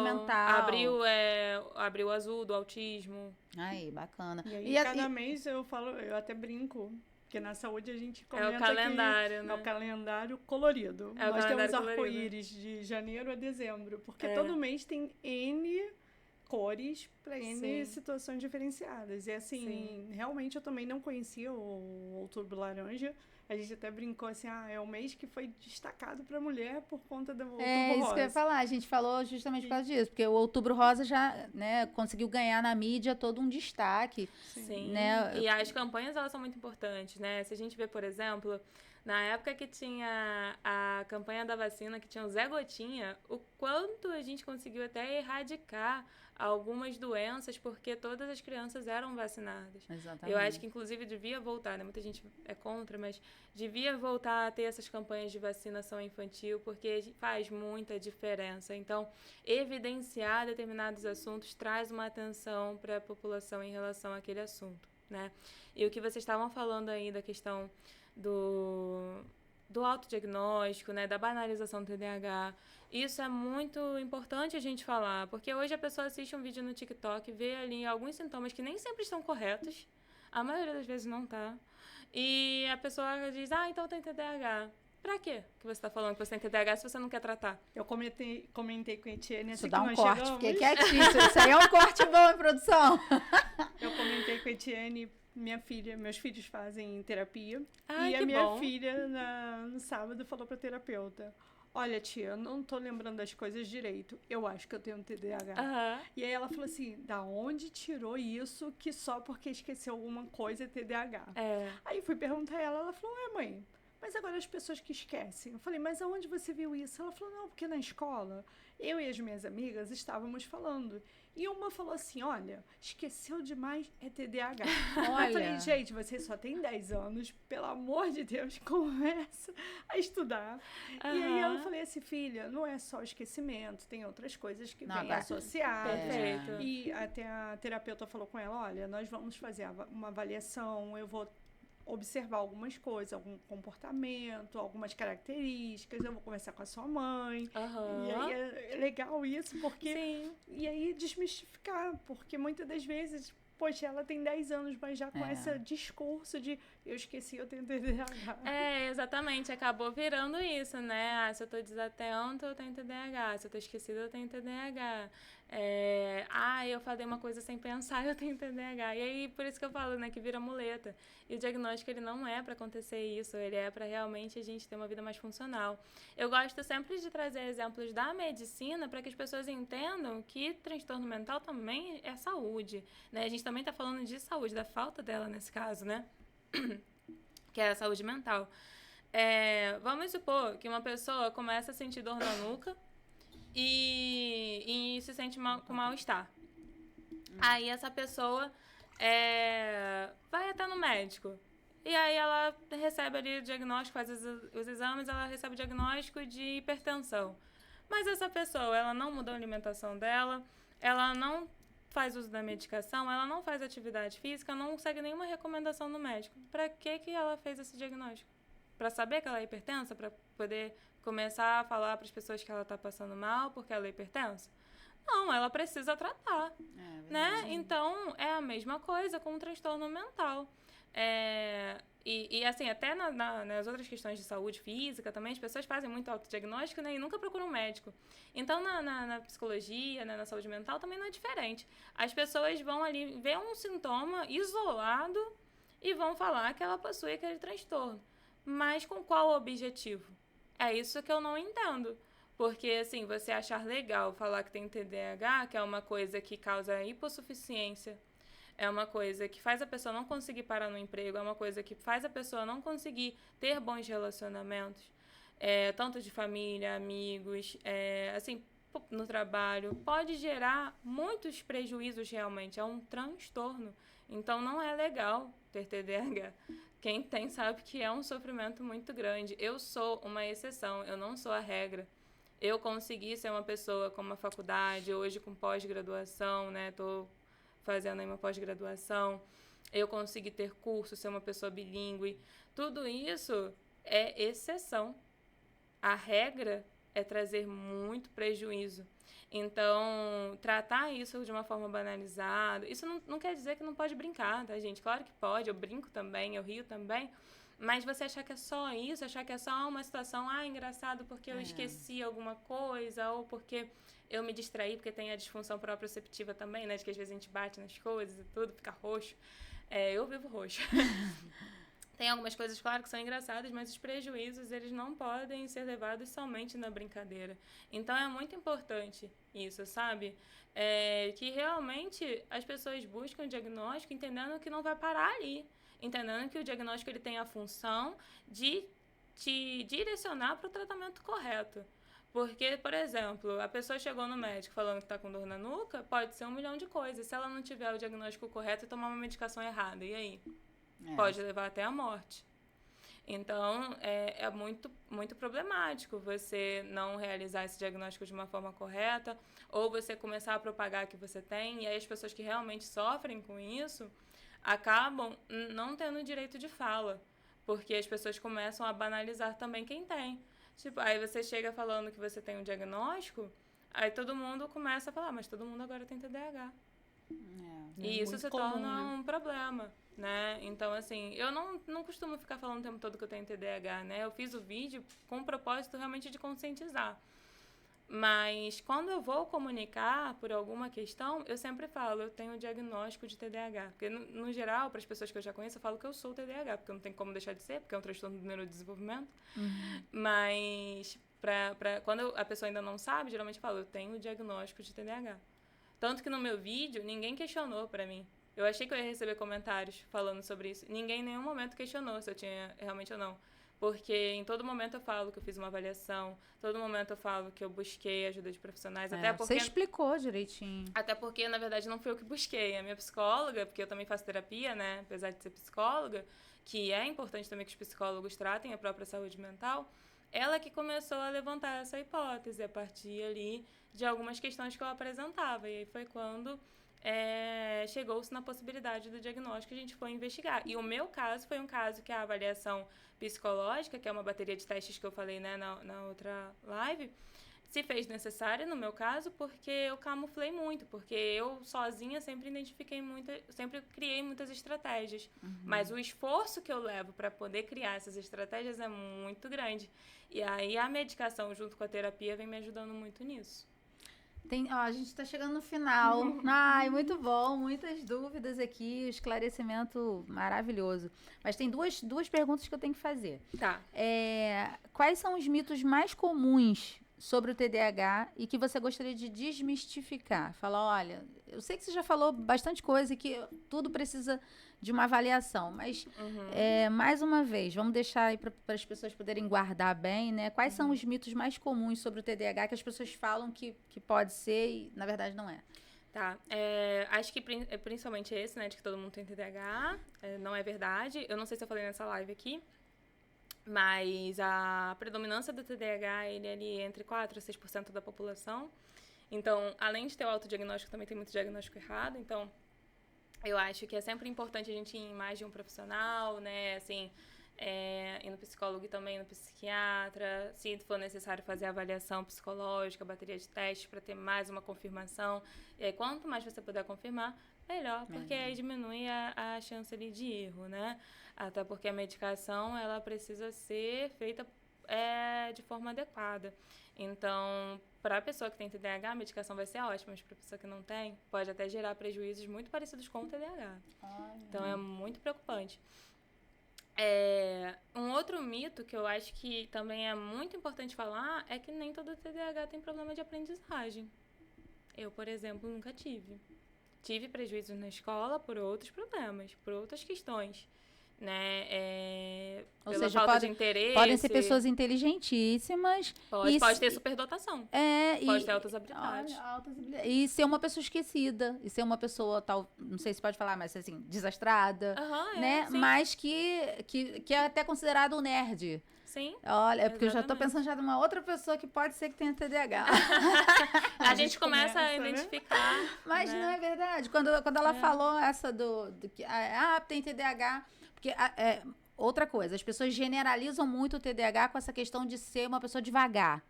Abril azul do autismo. Aí, bacana. E aí, cada mês eu até brinco. Porque na saúde a gente comenta o calendário, né? É o calendário colorido. Nós temos arco-íris de janeiro a dezembro. Porque todo mês tem N cores para N situações diferenciadas. E assim, realmente eu também não conhecia o Outubro Laranja. A gente até brincou assim, é o mês que foi destacado para mulher por conta do Outubro Rosa. Isso que eu ia falar, a gente falou justamente por causa disso, porque o Outubro Rosa já, né, conseguiu ganhar na mídia todo um destaque. Sim, né? E as campanhas, elas são muito importantes, né? Se a gente vê, por exemplo, na época que tinha a campanha da vacina, que tinha o Zé Gotinha, o quanto a gente conseguiu até erradicar algumas doenças, porque todas as crianças eram vacinadas. Exatamente. Eu acho que, inclusive, devia voltar, né? Muita gente é contra, mas devia voltar a ter essas campanhas de vacinação infantil, porque faz muita diferença. Então, evidenciar determinados assuntos traz uma atenção para a população em relação àquele assunto, né? E o que vocês estavam falando aí da questão do autodiagnóstico, né, da banalização do TDAH. Isso é muito importante a gente falar, porque hoje a pessoa assiste um vídeo no TikTok, vê ali alguns sintomas que nem sempre estão corretos, a maioria das vezes não tá, e a pessoa diz, então tem TDAH. Pra quê que você tá falando que você tem TDAH se você não quer tratar? Eu comentei com a Etienne Isso assim dá que um nós corte, chegamos. fiquei quietíssima. Isso aí é um corte bom em produção. Eu comentei com a Etienne, meus filhos fazem terapia. Ai, e a que minha bom. filha, no sábado, falou pra terapeuta: olha, tia, eu não tô lembrando das coisas direito. Eu acho que eu tenho TDAH. Aham. E aí ela falou assim: da onde tirou isso que só porque esqueceu alguma coisa é TDAH? É. Aí fui perguntar a ela falou: mãe, mas agora as pessoas que esquecem. Eu falei: mas aonde você viu isso? Ela falou: não, porque na escola, eu e as minhas amigas estávamos falando. E uma falou assim: olha, esqueceu demais é TDAH. Eu falei: Olha. gente, você só tem 10 anos, pelo amor de Deus, começa a estudar. E aí eu Aham. falei assim: filha, não é só esquecimento, tem outras coisas que Não, vêm vai. associadas. Perfeito. E até a terapeuta falou com ela: olha, nós vamos fazer uma avaliação, eu vou observar algumas coisas, algum comportamento, algumas características, eu vou conversar com a sua mãe. Aham. E aí é legal isso, porque... Sim. E aí desmistificar, porque muitas das vezes, poxa, ela tem 10 anos, mas já com esse discurso de eu esqueci, eu tenho TDAH. É, exatamente. Acabou virando isso, né? Ah, se eu tô desatento, eu tenho TDAH. Se eu tô esquecida, eu tenho TDAH. Eu falei uma coisa sem pensar, eu tenho TDAH. E aí, por isso que eu falo, né, que vira muleta. E o diagnóstico, ele não é pra acontecer isso, ele é pra realmente a gente ter uma vida mais funcional. Eu gosto sempre de trazer exemplos da medicina para que as pessoas entendam que transtorno mental também é saúde, né? A gente também tá falando de saúde, da falta dela nesse caso, né? Que é a saúde mental. Vamos supor que uma pessoa começa a sentir dor na nuca e se sente com mal-estar. Aí essa pessoa vai até no médico. E aí ela recebe ali o diagnóstico, faz os exames, ela recebe o diagnóstico de hipertensão. Mas essa pessoa, ela não mudou a alimentação dela, ela não faz uso da medicação, ela não faz atividade física, não segue nenhuma recomendação do médico. Pra que ela fez esse diagnóstico? Pra saber que ela é hipertensa? Pra poder começar a falar para as pessoas que ela tá passando mal porque ela é hipertensa? Não, ela precisa tratar, né? Então, é a mesma coisa com o transtorno mental. Assim, até nas outras questões de saúde física também, as pessoas fazem muito autodiagnóstico, né, e nunca procuram um médico. Então, na psicologia, né, na saúde mental, também não é diferente. As pessoas vão ali ver um sintoma isolado e vão falar que ela possui aquele transtorno. Mas com qual objetivo? É isso que eu não entendo. Porque, assim, você achar legal falar que tem TDAH, que é uma coisa que causa hipossuficiência, é uma coisa que faz a pessoa não conseguir parar no emprego, é uma coisa que faz a pessoa não conseguir ter bons relacionamentos, tanto de família, amigos, assim, no trabalho, pode gerar muitos prejuízos realmente, é um transtorno. Então, não é legal ter TDAH. Quem tem sabe que é um sofrimento muito grande. Eu sou uma exceção, eu não sou a regra. Eu consegui ser uma pessoa com uma faculdade, hoje com pós-graduação, né? Tô fazendo aí uma pós-graduação. Eu consegui ter curso, ser uma pessoa bilíngue. Tudo isso é exceção. A regra é trazer muito prejuízo. Então, tratar isso de uma forma banalizada, isso não quer dizer que não pode brincar, tá, gente? Claro que pode, eu brinco também, eu rio também. Mas você achar que é só isso, achar que é só uma situação, engraçado porque eu esqueci alguma coisa, ou porque eu me distraí, porque tem a disfunção proprioceptiva também, né? De que às vezes a gente bate nas coisas e tudo, fica roxo. Eu vivo roxo. Tem algumas coisas, claro, que são engraçadas, mas os prejuízos, eles não podem ser levados somente na brincadeira. Então, é muito importante isso, sabe? Que realmente as pessoas buscam o diagnóstico entendendo que não vai parar ali. Entendendo que o diagnóstico ele tem a função de te direcionar para o tratamento correto. Porque, por exemplo, a pessoa chegou no médico falando que está com dor na nuca, pode ser 1 milhão de coisas. Se ela não tiver o diagnóstico correto e tomar uma medicação errada, e aí? Pode levar até a morte. Então, é muito, muito problemático você não realizar esse diagnóstico de uma forma correta, ou você começar a propagar que você tem, e aí as pessoas que realmente sofrem com isso acabam não tendo direito de fala, porque as pessoas começam a banalizar também quem tem. Tipo, aí você chega falando que você tem um diagnóstico, aí todo mundo começa a falar, mas todo mundo agora tem TDAH. E isso muito se comum, torna né? um problema, né? Então, assim, eu não costumo ficar falando o tempo todo que eu tenho TDAH, né? Eu fiz o vídeo com o propósito realmente de conscientizar. Mas quando eu vou comunicar por alguma questão, eu sempre falo, eu tenho diagnóstico de TDAH. Porque, no geral, para as pessoas que eu já conheço, eu falo que eu sou TDAH, porque não tem como deixar de ser, porque é um transtorno do neurodesenvolvimento. Mas, quando a pessoa ainda não sabe, geralmente eu falo, eu tenho diagnóstico de TDAH. Tanto que no meu vídeo, ninguém questionou pra mim. Eu achei que eu ia receber comentários falando sobre isso. Ninguém em nenhum momento questionou se eu tinha realmente ou não. Porque em todo momento eu falo que eu fiz uma avaliação, todo momento eu falo que eu busquei ajuda de profissionais, até Você porque... explicou direitinho. Até porque, na verdade, não fui eu que busquei. A minha psicóloga, porque eu também faço terapia, né? Apesar de ser psicóloga, que é importante também que os psicólogos tratem a própria saúde mental, ela que começou a levantar essa hipótese a partir ali de algumas questões que eu apresentava. E aí foi quando chegou-se na possibilidade do diagnóstico, a gente foi investigar. E o meu caso foi um caso que a avaliação psicológica, que é uma bateria de testes que eu falei, né, na outra live, se fez necessária no meu caso, porque eu camuflei muito, porque eu sozinha sempre sempre criei muitas estratégias. Mas o esforço que eu levo para poder criar essas estratégias é muito grande. E aí a medicação junto com a terapia vem me ajudando muito nisso. A gente está chegando no final. Ai, muito bom. Muitas dúvidas aqui. Esclarecimento maravilhoso. Mas tem duas perguntas que eu tenho que fazer. Tá. Quais são os mitos mais comuns sobre o TDAH e que você gostaria de desmistificar? Falar, olha, eu sei que você já falou bastante coisa e que tudo precisa de uma avaliação, mas mais uma vez, vamos deixar aí para as pessoas poderem guardar bem, né? Quais são os mitos mais comuns sobre o TDAH que as pessoas falam que pode ser e na verdade não é? Tá, acho que principalmente esse, né, de que todo mundo tem TDAH, não é verdade. Eu não sei se eu falei nessa live aqui, mas a predominância do TDAH, ele é ali entre 4% a 6% da população. Então, além de ter o autodiagnóstico, também tem muito diagnóstico errado. Então, eu acho que é sempre importante a gente ir em mais de um profissional, né, assim, ir no psicólogo e também no psiquiatra, se for necessário fazer avaliação psicológica, bateria de testes para ter mais uma confirmação. E aí, quanto mais você puder confirmar, melhor, porque aí diminui a chance ali de erro, né? Até porque a medicação, ela precisa ser feita de forma adequada. Então, para a pessoa que tem TDAH, a medicação vai ser ótima, mas para a pessoa que não tem, pode até gerar prejuízos muito parecidos com o TDAH. Então, é muito preocupante. Um outro mito que eu acho que também é muito importante falar é que nem todo TDAH tem problema de aprendizagem. Eu, por exemplo, nunca tive. Tive prejuízos na escola por outros problemas, por outras questões, né? Ou pela seja, falta de interesse. Podem ser pessoas inteligentíssimas. Pode ter superdotação. Pode ter altas habilidades. E ser uma pessoa esquecida. E ser uma pessoa, não sei se pode falar, mas assim, desastrada. Né? Sim. Mas que é até considerado um nerd. Sim. Olha, é porque eu já tô pensando já numa outra pessoa que pode ser que tenha TDAH. A gente começa a identificar. Mas não é verdade. Quando ela falou essa do que tem TDAH, porque outra coisa, as pessoas generalizam muito o TDAH com essa questão de ser uma pessoa devagar.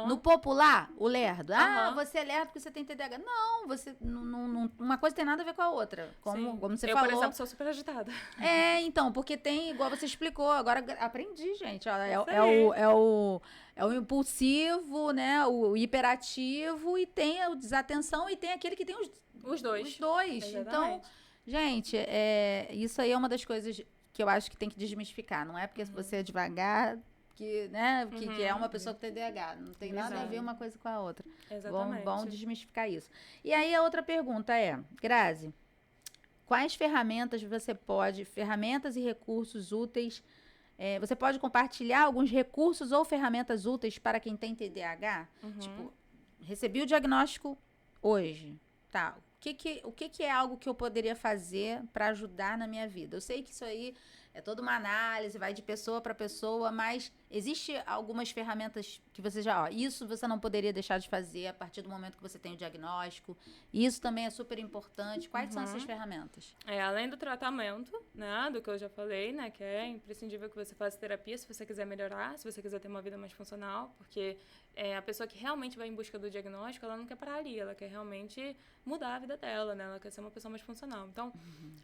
No popular, o lerdo. Você é lerdo porque você tem TDAH. Não, você não, uma coisa tem nada a ver com a outra. Como você falou. Eu, por exemplo, sou super agitada. Então, porque tem, igual você explicou, agora aprendi, gente. É o impulsivo, né? O hiperativo e tem a desatenção e tem aquele que tem os dois. Os dois. Exatamente. Então, gente, isso aí é uma das coisas que eu acho que tem que desmistificar. Não é porque você é devagar que é uma pessoa com TDAH. Não tem nada a ver uma coisa com a outra. Exatamente. Vamos desmistificar isso. E aí a outra pergunta Grazi, quais ferramentas e recursos úteis, você pode compartilhar alguns recursos ou ferramentas úteis para quem tem TDAH? Tipo, recebi o diagnóstico hoje, tá? O que é algo que eu poderia fazer para ajudar na minha vida? Eu sei que isso aí é toda uma análise, vai de pessoa para pessoa, mas existe algumas ferramentas que você já, ó, isso você não poderia deixar de fazer a partir do momento que você tem o diagnóstico. Isso também é super importante. Quais são essas ferramentas? Além do tratamento, né, do que eu já falei, né, que é imprescindível que você faça terapia se você quiser melhorar, se você quiser ter uma vida mais funcional, porque a pessoa que realmente vai em busca do diagnóstico, ela não quer parar ali, ela quer realmente mudar a vida dela, né, ela quer ser uma pessoa mais funcional. Então,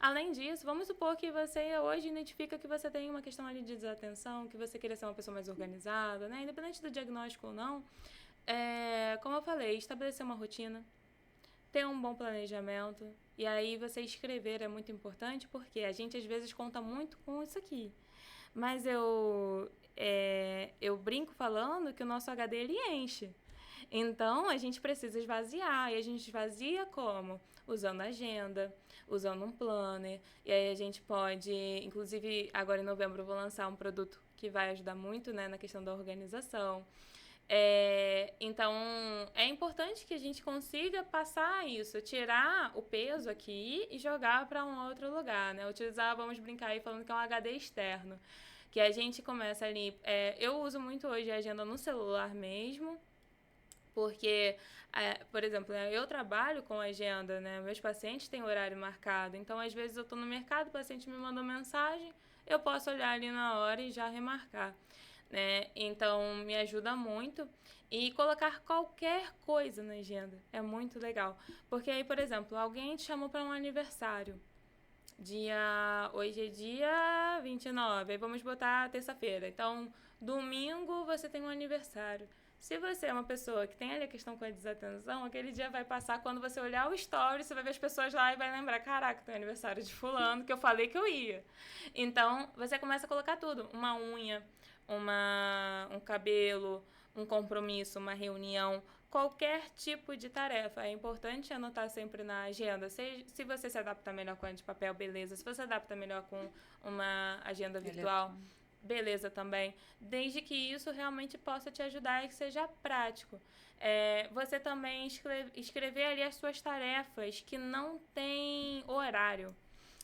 além disso, vamos supor que você hoje identifica que você tem uma questão ali de desatenção, que você queria ser uma pessoa mais organizada, né, independente do diagnóstico ou não, como eu falei, estabelecer uma rotina, ter um bom planejamento, e aí você escrever é muito importante, porque a gente às vezes conta muito com isso aqui. Mas eu brinco falando que o nosso HD ele enche. Então, a gente precisa esvaziar. E a gente esvazia como? Usando agenda, usando um planner. E aí a gente pode, inclusive, agora em novembro eu vou lançar um produto que vai ajudar muito, né, na questão da organização. Então, é importante que a gente consiga passar isso, tirar o peso aqui e jogar para um outro lugar, né? Utilizar, vamos brincar aí falando que é um HD externo, que a gente começa ali. Eu uso muito hoje a agenda no celular mesmo, porque, por exemplo, eu trabalho com agenda, né? Meus pacientes têm horário marcado, então às vezes eu estou no mercado, o paciente me manda uma mensagem, eu posso olhar ali na hora e já remarcar. Né? Então, me ajuda muito. E colocar qualquer coisa na agenda é muito legal. Porque aí, por exemplo, alguém te chamou para um aniversário. Hoje é dia 29, aí vamos botar terça-feira. Então, domingo você tem um aniversário. Se você é uma pessoa que tem ali a questão com a desatenção, aquele dia vai passar quando você olhar o story, você vai ver as pessoas lá e vai lembrar, caraca, tem aniversário de fulano, que eu falei que eu ia. Então, você começa a colocar tudo. Uma unha, um cabelo, um compromisso, uma reunião, qualquer tipo de tarefa. É importante anotar sempre na agenda. Se você se adapta melhor com a de papel, beleza. Se você se adapta melhor com uma agenda virtual, beleza também. Desde que isso realmente possa te ajudar e que seja prático. Você também escrever ali as suas tarefas que não tem horário,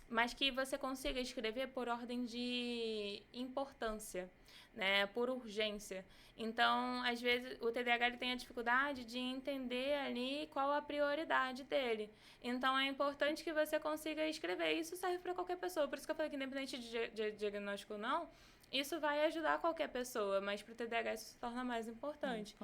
mas que você consiga escrever por ordem de importância, né, por urgência. Então, às vezes, o TDAH ele tem a dificuldade de entender ali qual a prioridade dele. Então, é importante que você consiga escrever. Isso serve para qualquer pessoa. Por isso que eu falei que, independente de diagnóstico ou não, isso vai ajudar qualquer pessoa, mas para o TDAH isso se torna mais importante.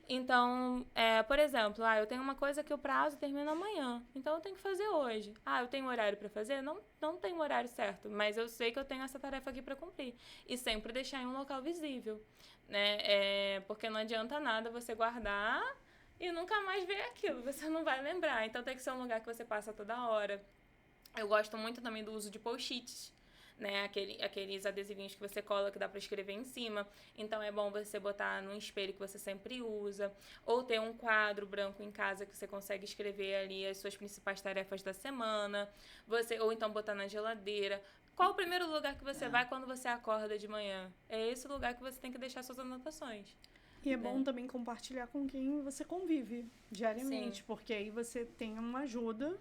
Então, por exemplo, eu tenho uma coisa que o prazo termina amanhã, então eu tenho que fazer hoje. Eu tenho horário para fazer? Não tenho horário certo, mas eu sei que eu tenho essa tarefa aqui para cumprir. E sempre deixar em um local visível, né? Porque não adianta nada você guardar e nunca mais ver aquilo, você não vai lembrar. Então tem que ser um lugar que você passa toda hora. Eu gosto muito também do uso de post-its, né, aqueles adesivinhos que você cola que dá para escrever em cima. Então é bom você botar num espelho que você sempre usa, ou ter um quadro branco em casa que você consegue escrever ali as suas principais tarefas da semana, ou então botar na geladeira. Qual o primeiro lugar que você vai quando você acorda de manhã? É esse lugar que você tem que deixar suas anotações. E é bom também compartilhar com quem você convive diariamente, Sim. Porque aí você tem uma ajuda.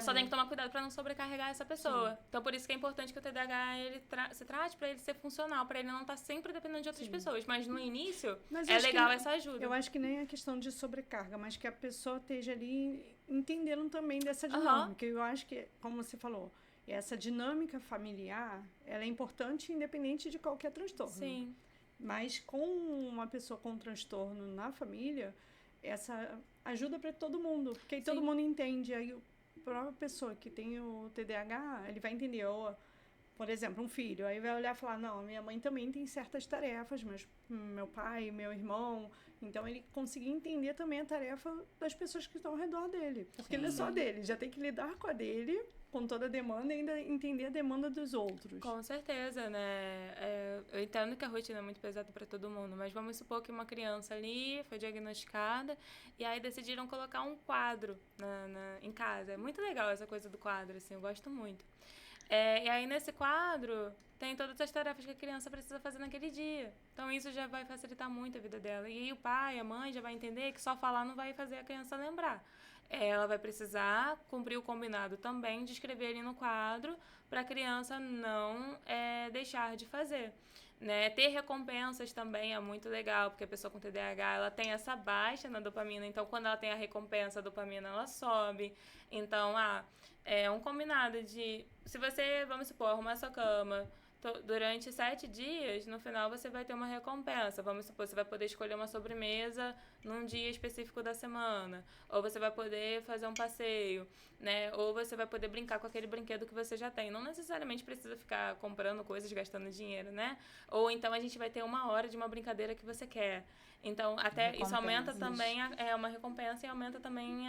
Só tem que tomar cuidado para não sobrecarregar essa pessoa. Sim. Então, por isso que é importante que o TDAH ele se trate para ele ser funcional, para ele não estar sempre dependendo de outras pessoas. Mas no início, é legal essa ajuda. Eu acho que nem é questão de sobrecarga, mas que a pessoa esteja ali entendendo também dessa dinâmica. Eu acho que, como você falou, essa dinâmica familiar, ela é importante independente de qualquer transtorno. Sim. Mas com uma pessoa com transtorno na família, essa ajuda para todo mundo, porque aí todo mundo entende. Aí a própria pessoa que tem o TDAH, ele vai entender, por exemplo, um filho, aí vai olhar e falar, não, minha mãe também tem certas tarefas, mas meu pai, meu irmão, então ele conseguir entender também a tarefa das pessoas que estão ao redor dele, porque não é só dele, já tem que lidar com a dele, com toda a demanda e ainda entender a demanda dos outros. Com certeza, né? Eu entendo que a rotina é muito pesada para todo mundo, mas vamos supor que uma criança ali foi diagnosticada e aí decidiram colocar um quadro em casa. É muito legal essa coisa do quadro, assim, eu gosto muito. E aí nesse quadro tem todas as tarefas que a criança precisa fazer naquele dia. Então isso já vai facilitar muito a vida dela. E aí o pai, a mãe já vai entender que só falar não vai fazer a criança lembrar. ela vai precisar cumprir o combinado também de escrever ali no quadro para a criança não deixar de fazer. Né? Ter recompensas também é muito legal, porque a pessoa com TDAH, ela tem essa baixa na dopamina, então quando ela tem a recompensa, a dopamina, ela sobe. Então, é um combinado de, se você, vamos supor, arrumar sua cama durante 7 dias, no final você vai ter uma recompensa. Vamos supor, você vai poder escolher uma sobremesa num dia específico da semana, ou você vai poder fazer um passeio, né? Ou você vai poder brincar com aquele brinquedo que você já tem. Não necessariamente precisa ficar comprando coisas, gastando dinheiro, né? Ou então a gente vai ter 1 hora de uma brincadeira que você quer. Então, até isso aumenta também uma recompensa e aumenta também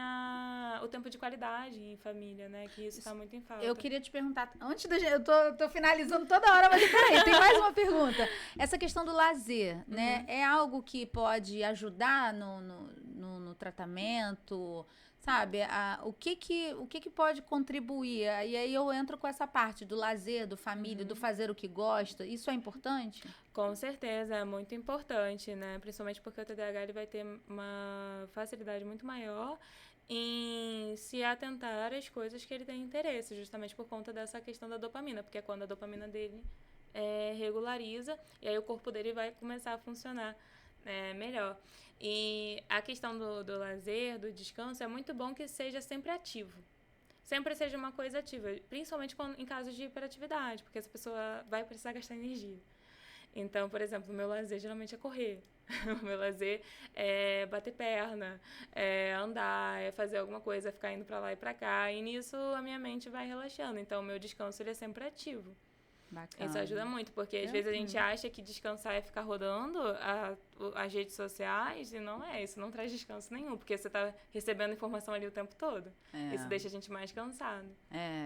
o tempo de qualidade em família, né? Que isso tá muito em falta. Eu queria te perguntar, antes da gente, eu tô finalizando toda hora, mas peraí, tem mais uma pergunta. Essa questão do lazer, né? É algo que pode ajudar no tratamento, sabe? O que pode contribuir? E aí eu entro com essa parte do lazer, do família, do fazer o que gosta. Isso é importante? Com certeza, é muito importante, né? Principalmente porque o TDAH ele vai ter uma facilidade muito maior em se atentar às coisas que ele tem interesse, justamente por conta dessa questão da dopamina, porque é quando a dopamina dele regulariza, e aí o corpo dele vai começar a funcionar melhor. E a questão do lazer, do descanso, é muito bom que seja sempre ativo. Sempre seja uma coisa ativa, principalmente em casos de hiperatividade, porque essa pessoa vai precisar gastar energia. Então, por exemplo, o meu lazer geralmente é correr. O meu lazer é bater perna, é andar, é fazer alguma coisa, é ficar indo pra lá e pra cá. E nisso a minha mente vai relaxando. Então, o meu descanso ele é sempre ativo. Bacana. Isso ajuda muito, porque às vezes a gente acha que descansar é ficar rodando as redes sociais, e não é, isso não traz descanso nenhum, porque você tá recebendo informação ali o tempo todo. Isso deixa a gente mais cansado.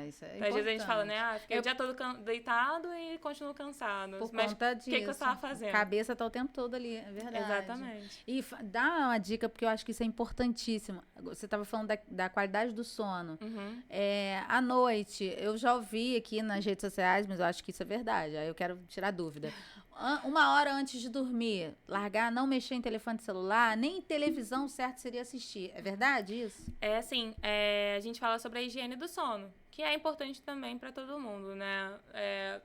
Isso é então, às vezes a gente fala, né, fiquei o dia todo deitado e continuo cansado. Por mas conta disso. O que eu tava fazendo? A cabeça tá o tempo todo ali, é verdade. Exatamente. E dá uma dica, porque eu acho que isso é importantíssimo. Você tava falando da qualidade do sono. À noite, eu já ouvi aqui nas redes sociais, mas eu acho que isso é verdade, aí eu quero tirar dúvida. 1 hora antes de dormir, largar, não mexer em telefone celular, nem televisão, certo seria assistir. É verdade isso? É assim, a gente fala sobre a higiene do sono, que é importante também para todo mundo, né?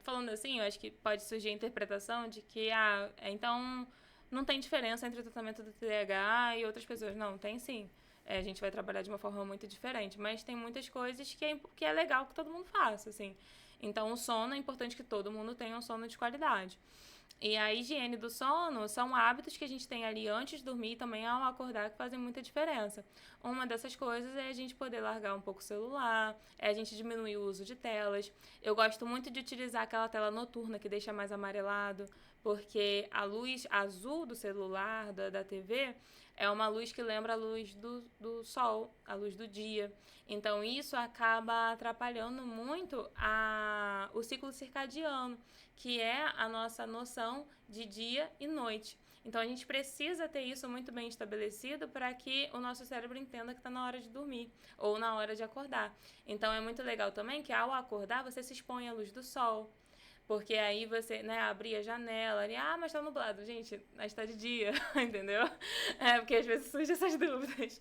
Falando assim, eu acho que pode surgir a interpretação de que, então não tem diferença entre o tratamento do TDAH e outras pessoas. Não, tem sim. A gente vai trabalhar de uma forma muito diferente, mas tem muitas coisas que é legal que todo mundo faça, assim. Então, o sono é importante que todo mundo tenha um sono de qualidade. E a higiene do sono são hábitos que a gente tem ali antes de dormir e também ao acordar que fazem muita diferença. Uma dessas coisas é a gente poder largar um pouco o celular, é a gente diminuir o uso de telas. Eu gosto muito de utilizar aquela tela noturna que deixa mais amarelado, porque a luz azul do celular, da TV, é uma luz que lembra a luz do sol, a luz do dia. Então, isso acaba atrapalhando muito o ciclo circadiano, que é a nossa noção de dia e noite. Então, a gente precisa ter isso muito bem estabelecido para que o nosso cérebro entenda que está na hora de dormir ou na hora de acordar. Então, é muito legal também que, ao acordar, você se expõe à luz do sol. Porque aí você, abrir a janela ali, mas tá nublado. Gente, mas tá de dia, entendeu? Porque às vezes surgem essas dúvidas.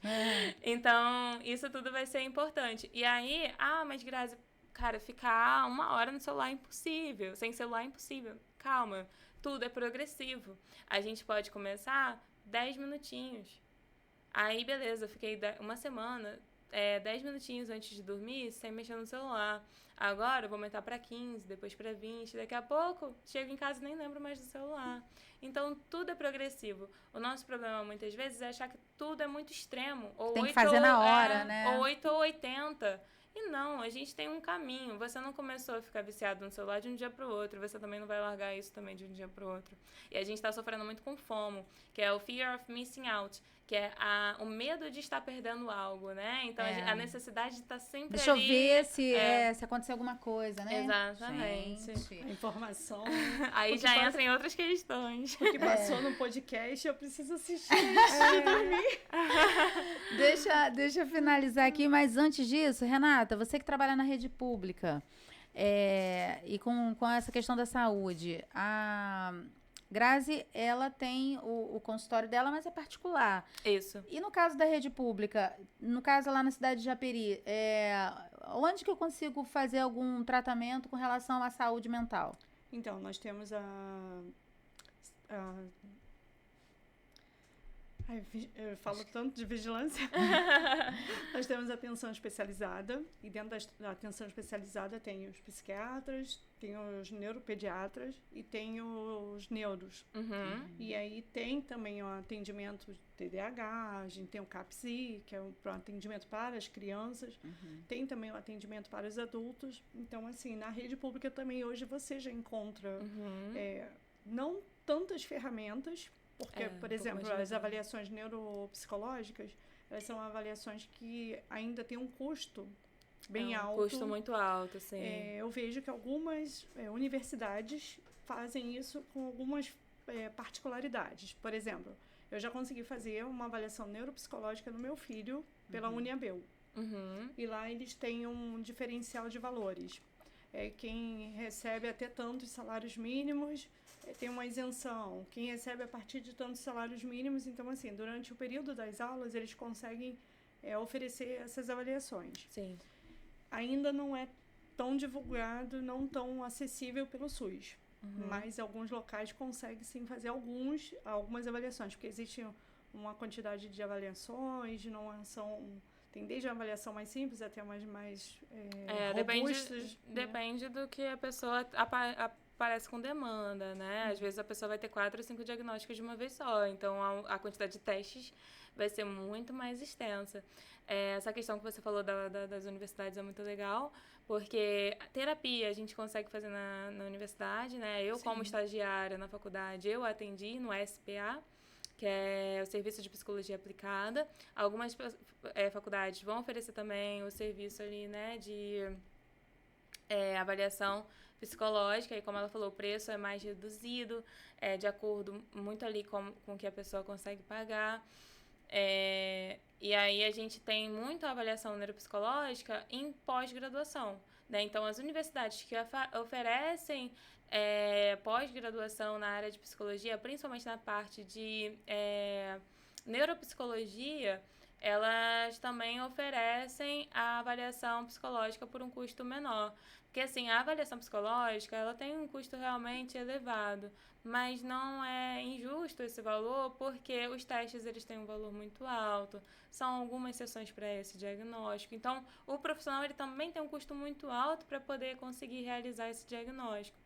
Então, isso tudo vai ser importante. E aí, mas Grazi, cara, ficar 1 hora no celular é impossível. Sem celular é impossível. Calma, tudo é progressivo. A gente pode começar 10 minutinhos. Aí, beleza, eu fiquei 1 semana, 10 minutinhos antes de dormir, sem mexer no celular. Agora eu vou aumentar para 15, depois para 20. Daqui a pouco, chego em casa e nem lembro mais do celular. Então, tudo é progressivo. O nosso problema, muitas vezes, é achar que tudo é muito extremo. Ou tem que fazer na hora, né? Ou 8 ou 80. E não, a gente tem um caminho. Você não começou a ficar viciado no celular de um dia para o outro. Você também não vai largar isso também de um dia para o outro. E a gente está sofrendo muito com FOMO, que é o Fear of Missing Out, que é o medo de estar perdendo algo, né? Então, a necessidade de estar sempre Deixa ali. Deixa eu ver se acontecer alguma coisa, né? Exatamente. Gente, a informação. Aí já entra em outras questões. O que passou no podcast, eu preciso assistir antes de dormir. Deixa eu finalizar aqui, mas antes disso, Renata, você que trabalha na rede pública e com essa questão da saúde, Grazi, ela tem o consultório dela, mas é particular. Isso. E no caso da rede pública, no caso lá na cidade de Japeri, onde que eu consigo fazer algum tratamento com relação à saúde mental? Então, nós temos eu falo tanto de vigilância. Nós temos atenção especializada, e dentro da atenção especializada tem os psiquiatras, tem os neuropediatras e tem os neuros. E aí tem também o atendimento de TDAH, a gente tem o CAPSI, que é o atendimento para as crianças, tem também o atendimento para os adultos. Então, assim, na rede pública também hoje você já encontra não tantas ferramentas, porque, por exemplo, as avaliações neuropsicológicas, elas são avaliações que ainda têm um custo bem alto. Custo muito alto, sim. Eu vejo que algumas universidades fazem isso com algumas particularidades. Por exemplo, eu já consegui fazer uma avaliação neuropsicológica no meu filho pela Uniabel. E lá eles têm um diferencial de valores. Quem recebe até tantos salários mínimos tem uma isenção. Quem recebe a partir de tantos salários mínimos, então, assim, durante o período das aulas, eles conseguem oferecer essas avaliações. Sim. Ainda não é tão divulgado, não tão acessível pelo SUS. Mas alguns locais conseguem, sim, fazer algumas avaliações, porque existe uma quantidade de avaliações, não são... Tem desde a avaliação mais simples até mais robustas. Depende do que a pessoa aparece com demanda, né? Às vezes a pessoa vai ter 4 ou 5 diagnósticos de uma vez só. Então, a quantidade de testes vai ser muito mais extensa. Essa questão que você falou das universidades é muito legal, porque a terapia a gente consegue fazer na universidade, né? Eu, como estagiária na faculdade, eu atendi no SPA, que é o Serviço de Psicologia Aplicada. Algumas faculdades vão oferecer também o serviço ali, né, de avaliação psicológica, e como ela falou, o preço é mais reduzido, de acordo muito ali com o que a pessoa consegue pagar. E aí a gente tem muita avaliação neuropsicológica em pós-graduação, né? Então, as universidades que oferecem pós-graduação na área de psicologia, principalmente na parte de neuropsicologia, elas também oferecem a avaliação psicológica por um custo menor. Porque, assim, a avaliação psicológica, ela tem um custo realmente elevado, mas não é injusto esse valor, porque os testes, eles têm um valor muito alto, são algumas sessões para esse diagnóstico. Então, o profissional, ele também tem um custo muito alto para poder conseguir realizar esse diagnóstico,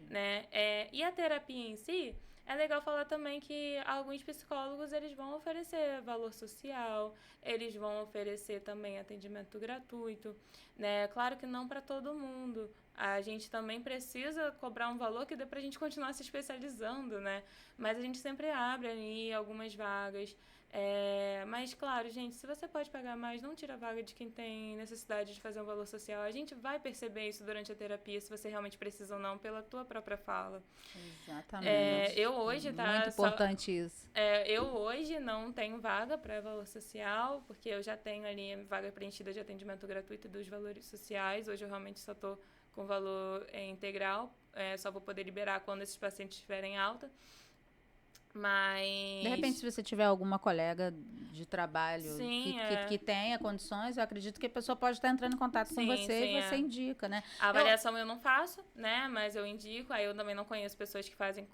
né? E a terapia em si, é legal falar também que alguns psicólogos, eles vão oferecer valor social, eles vão oferecer também atendimento gratuito, né? Claro que não para todo mundo. A gente também precisa cobrar um valor que dê para a gente continuar se especializando, né? Mas a gente sempre abre ali algumas vagas. Mas, claro, gente, se você pode pagar mais, não tira a vaga de quem tem necessidade de fazer um valor social. A gente vai perceber isso durante a terapia, se você realmente precisa ou não, pela tua própria fala. Exatamente. Eu hoje, muito importante isso. Eu hoje não tenho vaga para valor social, porque eu já tenho ali vaga preenchida de atendimento gratuito e dos valores sociais. Hoje eu realmente só estou com valor integral, só vou poder liberar quando esses pacientes estiverem alta. Mas... De repente, se você tiver alguma colega de trabalho que tenha condições, eu acredito que a pessoa pode estar entrando em contato com você e você indica, né? A avaliação eu não faço, né? Mas eu indico. Aí eu também não conheço pessoas que fazem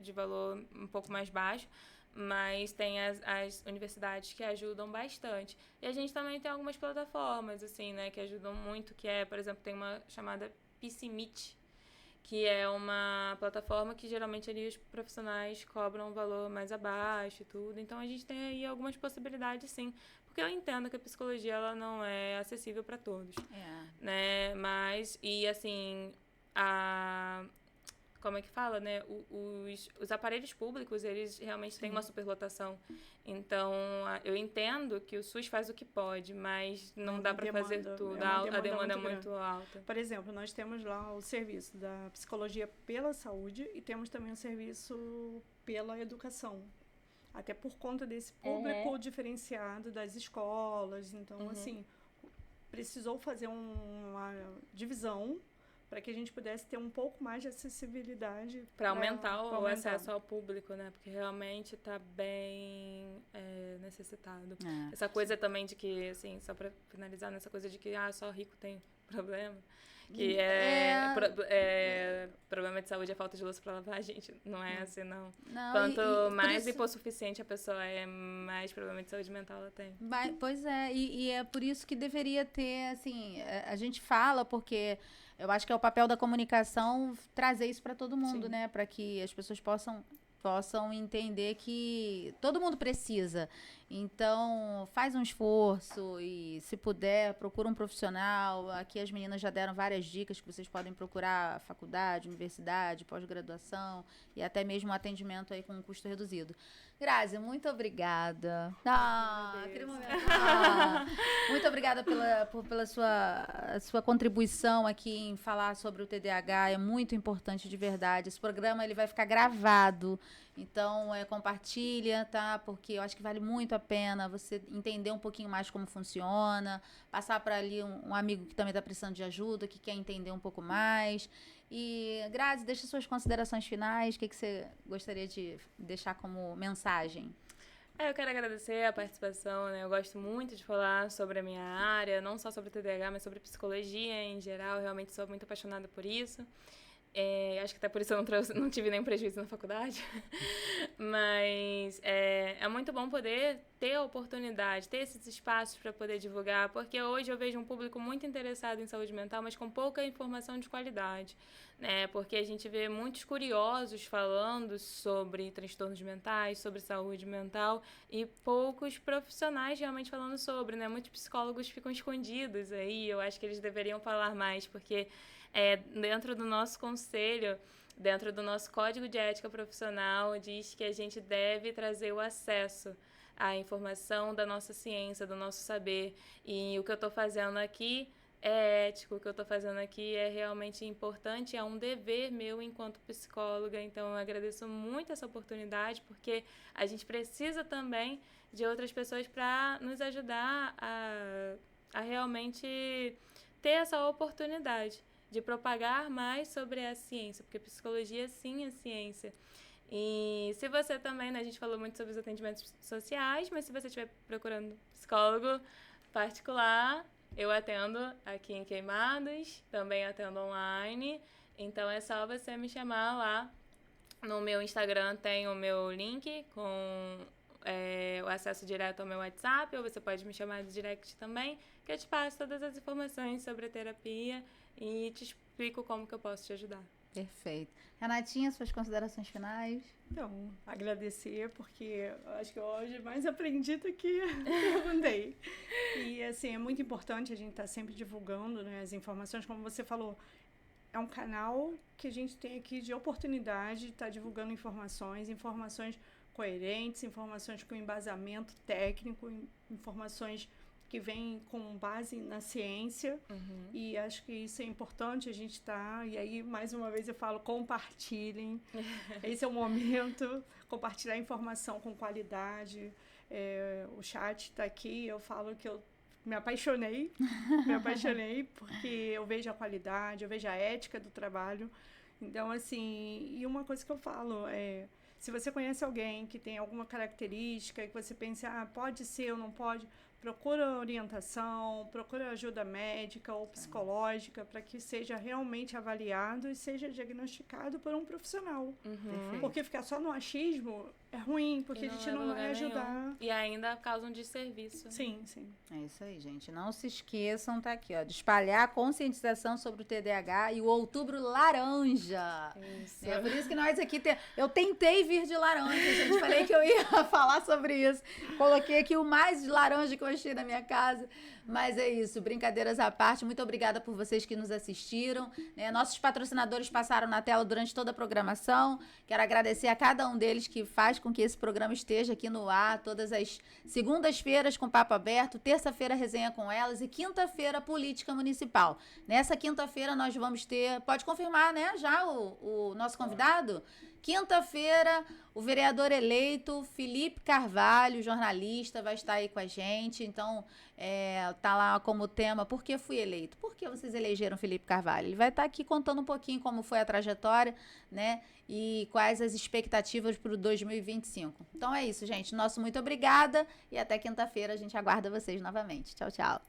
de valor um pouco mais baixo, mas tem as universidades que ajudam bastante. E a gente também tem algumas plataformas, assim, né? Que ajudam muito, por exemplo, tem uma chamada PCMeet, que é uma plataforma que geralmente ali os profissionais cobram um valor mais abaixo e tudo. Então, a gente tem aí algumas possibilidades, sim. Porque eu entendo que a psicologia, ela não é acessível para todos. Né? Mas, e assim, como é que fala, né? Os aparelhos públicos, eles realmente têm uma superlotação. Então, eu entendo que o SUS faz o que pode, mas não dá para fazer tudo. A demanda é muito alta. Por exemplo, nós temos lá o serviço da psicologia pela saúde e temos também o serviço pela educação. Até por conta desse público diferenciado das escolas. Então, assim, precisou fazer uma divisão para que a gente pudesse ter um pouco mais de acessibilidade. Para aumentar o acesso ao público, né? Porque realmente está bem necessitado. Essa coisa também de que, assim, só para finalizar, nessa coisa de que só rico tem problema. Que problema de saúde é falta de louça para lavar, gente. Não é assim, não. Quanto mais hipossuficiente a pessoa é, mais problema de saúde mental ela tem. Pois é, e é por isso que deveria ter, assim, a gente fala porque eu acho que é o papel da comunicação trazer isso para todo mundo, Sim. né? Para que as pessoas possam entender que todo mundo precisa. Então, faz um esforço e, se puder, procura um profissional. Aqui as meninas já deram várias dicas que vocês podem procurar faculdade, universidade, pós-graduação e até mesmo um atendimento aí com um custo reduzido. Grazi, muito obrigada. Aquele momento. Muito obrigada pela sua contribuição aqui em falar sobre o TDAH. É muito importante de verdade. Esse programa ele vai ficar gravado. Então, compartilha, tá? Porque eu acho que vale muito a pena você entender um pouquinho mais como funciona, passar para ali um amigo que também está precisando de ajuda, que quer entender um pouco mais. E, Grazi, deixa suas considerações finais. O que você gostaria de deixar como mensagem? Eu quero agradecer a participação, né? Eu gosto muito de falar sobre a minha área, não só sobre o TDAH, mas sobre psicologia em geral. Eu realmente sou muito apaixonada por isso. Acho que até por isso eu não tive nenhum prejuízo na faculdade. Mas é muito bom poder ter a oportunidade, ter esses espaços para poder divulgar, porque hoje eu vejo um público muito interessado em saúde mental, mas com pouca informação de qualidade, né? Porque a gente vê muitos curiosos falando sobre transtornos mentais, sobre saúde mental, e poucos profissionais realmente falando sobre, né? Muitos psicólogos ficam escondidos aí, eu acho que eles deveriam falar mais, porque dentro do nosso conselho, dentro do nosso código de ética profissional, diz que a gente deve trazer o acesso à informação da nossa ciência, do nosso saber. E o que eu estou fazendo aqui é ético, o que eu estou fazendo aqui é realmente importante, é um dever meu enquanto psicóloga. Então, eu agradeço muito essa oportunidade, porque a gente precisa também de outras pessoas para nos ajudar a realmente ter essa oportunidade de propagar mais sobre a ciência, porque psicologia sim é ciência. E se você também, né, a gente falou muito sobre os atendimentos sociais, mas se você estiver procurando psicólogo particular, eu atendo aqui em Queimados, também atendo online, então é só você me chamar lá. No meu Instagram tem o meu link com o acesso direto ao meu WhatsApp, ou você pode me chamar no direct também, que eu te passo todas as informações sobre a terapia e te explico como que eu posso te ajudar. Perfeito. Renatinha, suas considerações finais? Então, agradecer, porque acho que hoje mais aprendi do que perguntei. E, assim, é muito importante a gente estar sempre divulgando, né, as informações, como você falou. É um canal que a gente tem aqui de oportunidade de estar divulgando informações coerentes, informações com embasamento técnico, informações que vem com base na ciência. E acho que isso é importante a gente estar, e aí mais uma vez eu falo, compartilhem, esse é o momento, compartilhar informação com qualidade. O chat está aqui, eu falo que eu me apaixonei porque eu vejo a qualidade, eu vejo a ética do trabalho. Então, assim, e uma coisa que eu falo se você conhece alguém que tem alguma característica e que você pensa, pode ser ou não pode, procura orientação, procura ajuda médica ou psicológica para que seja realmente avaliado e seja diagnosticado por um profissional. Porque ficar só no achismo é ruim, porque a gente não vai ajudar. Nenhum. E ainda causa um desserviço. Sim. É isso aí, gente. Não se esqueçam, tá aqui, ó, de espalhar a conscientização sobre o TDAH e o Outubro Laranja. Isso. É por isso que nós aqui eu tentei vir de laranja, gente. Falei que eu ia falar sobre isso. Coloquei aqui o mais laranja que eu achei na minha casa. Mas é isso, brincadeiras à parte. Muito obrigada por vocês que nos assistiram. Nossos patrocinadores passaram na tela durante toda a programação. Quero agradecer a cada um deles que faz com que esse programa esteja aqui no ar todas as segundas-feiras com Papo Aberto, terça-feira resenha com elas e quinta-feira política municipal. Nessa quinta-feira nós vamos ter, pode confirmar, né, já o nosso convidado? quinta-feira, o vereador eleito Felipe Carvalho, jornalista, vai estar aí com a gente. Então, tá lá como tema, por que fui eleito? Por que vocês elegeram Felipe Carvalho? Ele vai estar aqui contando um pouquinho como foi a trajetória, né? E quais as expectativas para o 2025. Então é isso, gente. Nosso muito obrigada e até quinta-feira a gente aguarda vocês novamente. Tchau, tchau.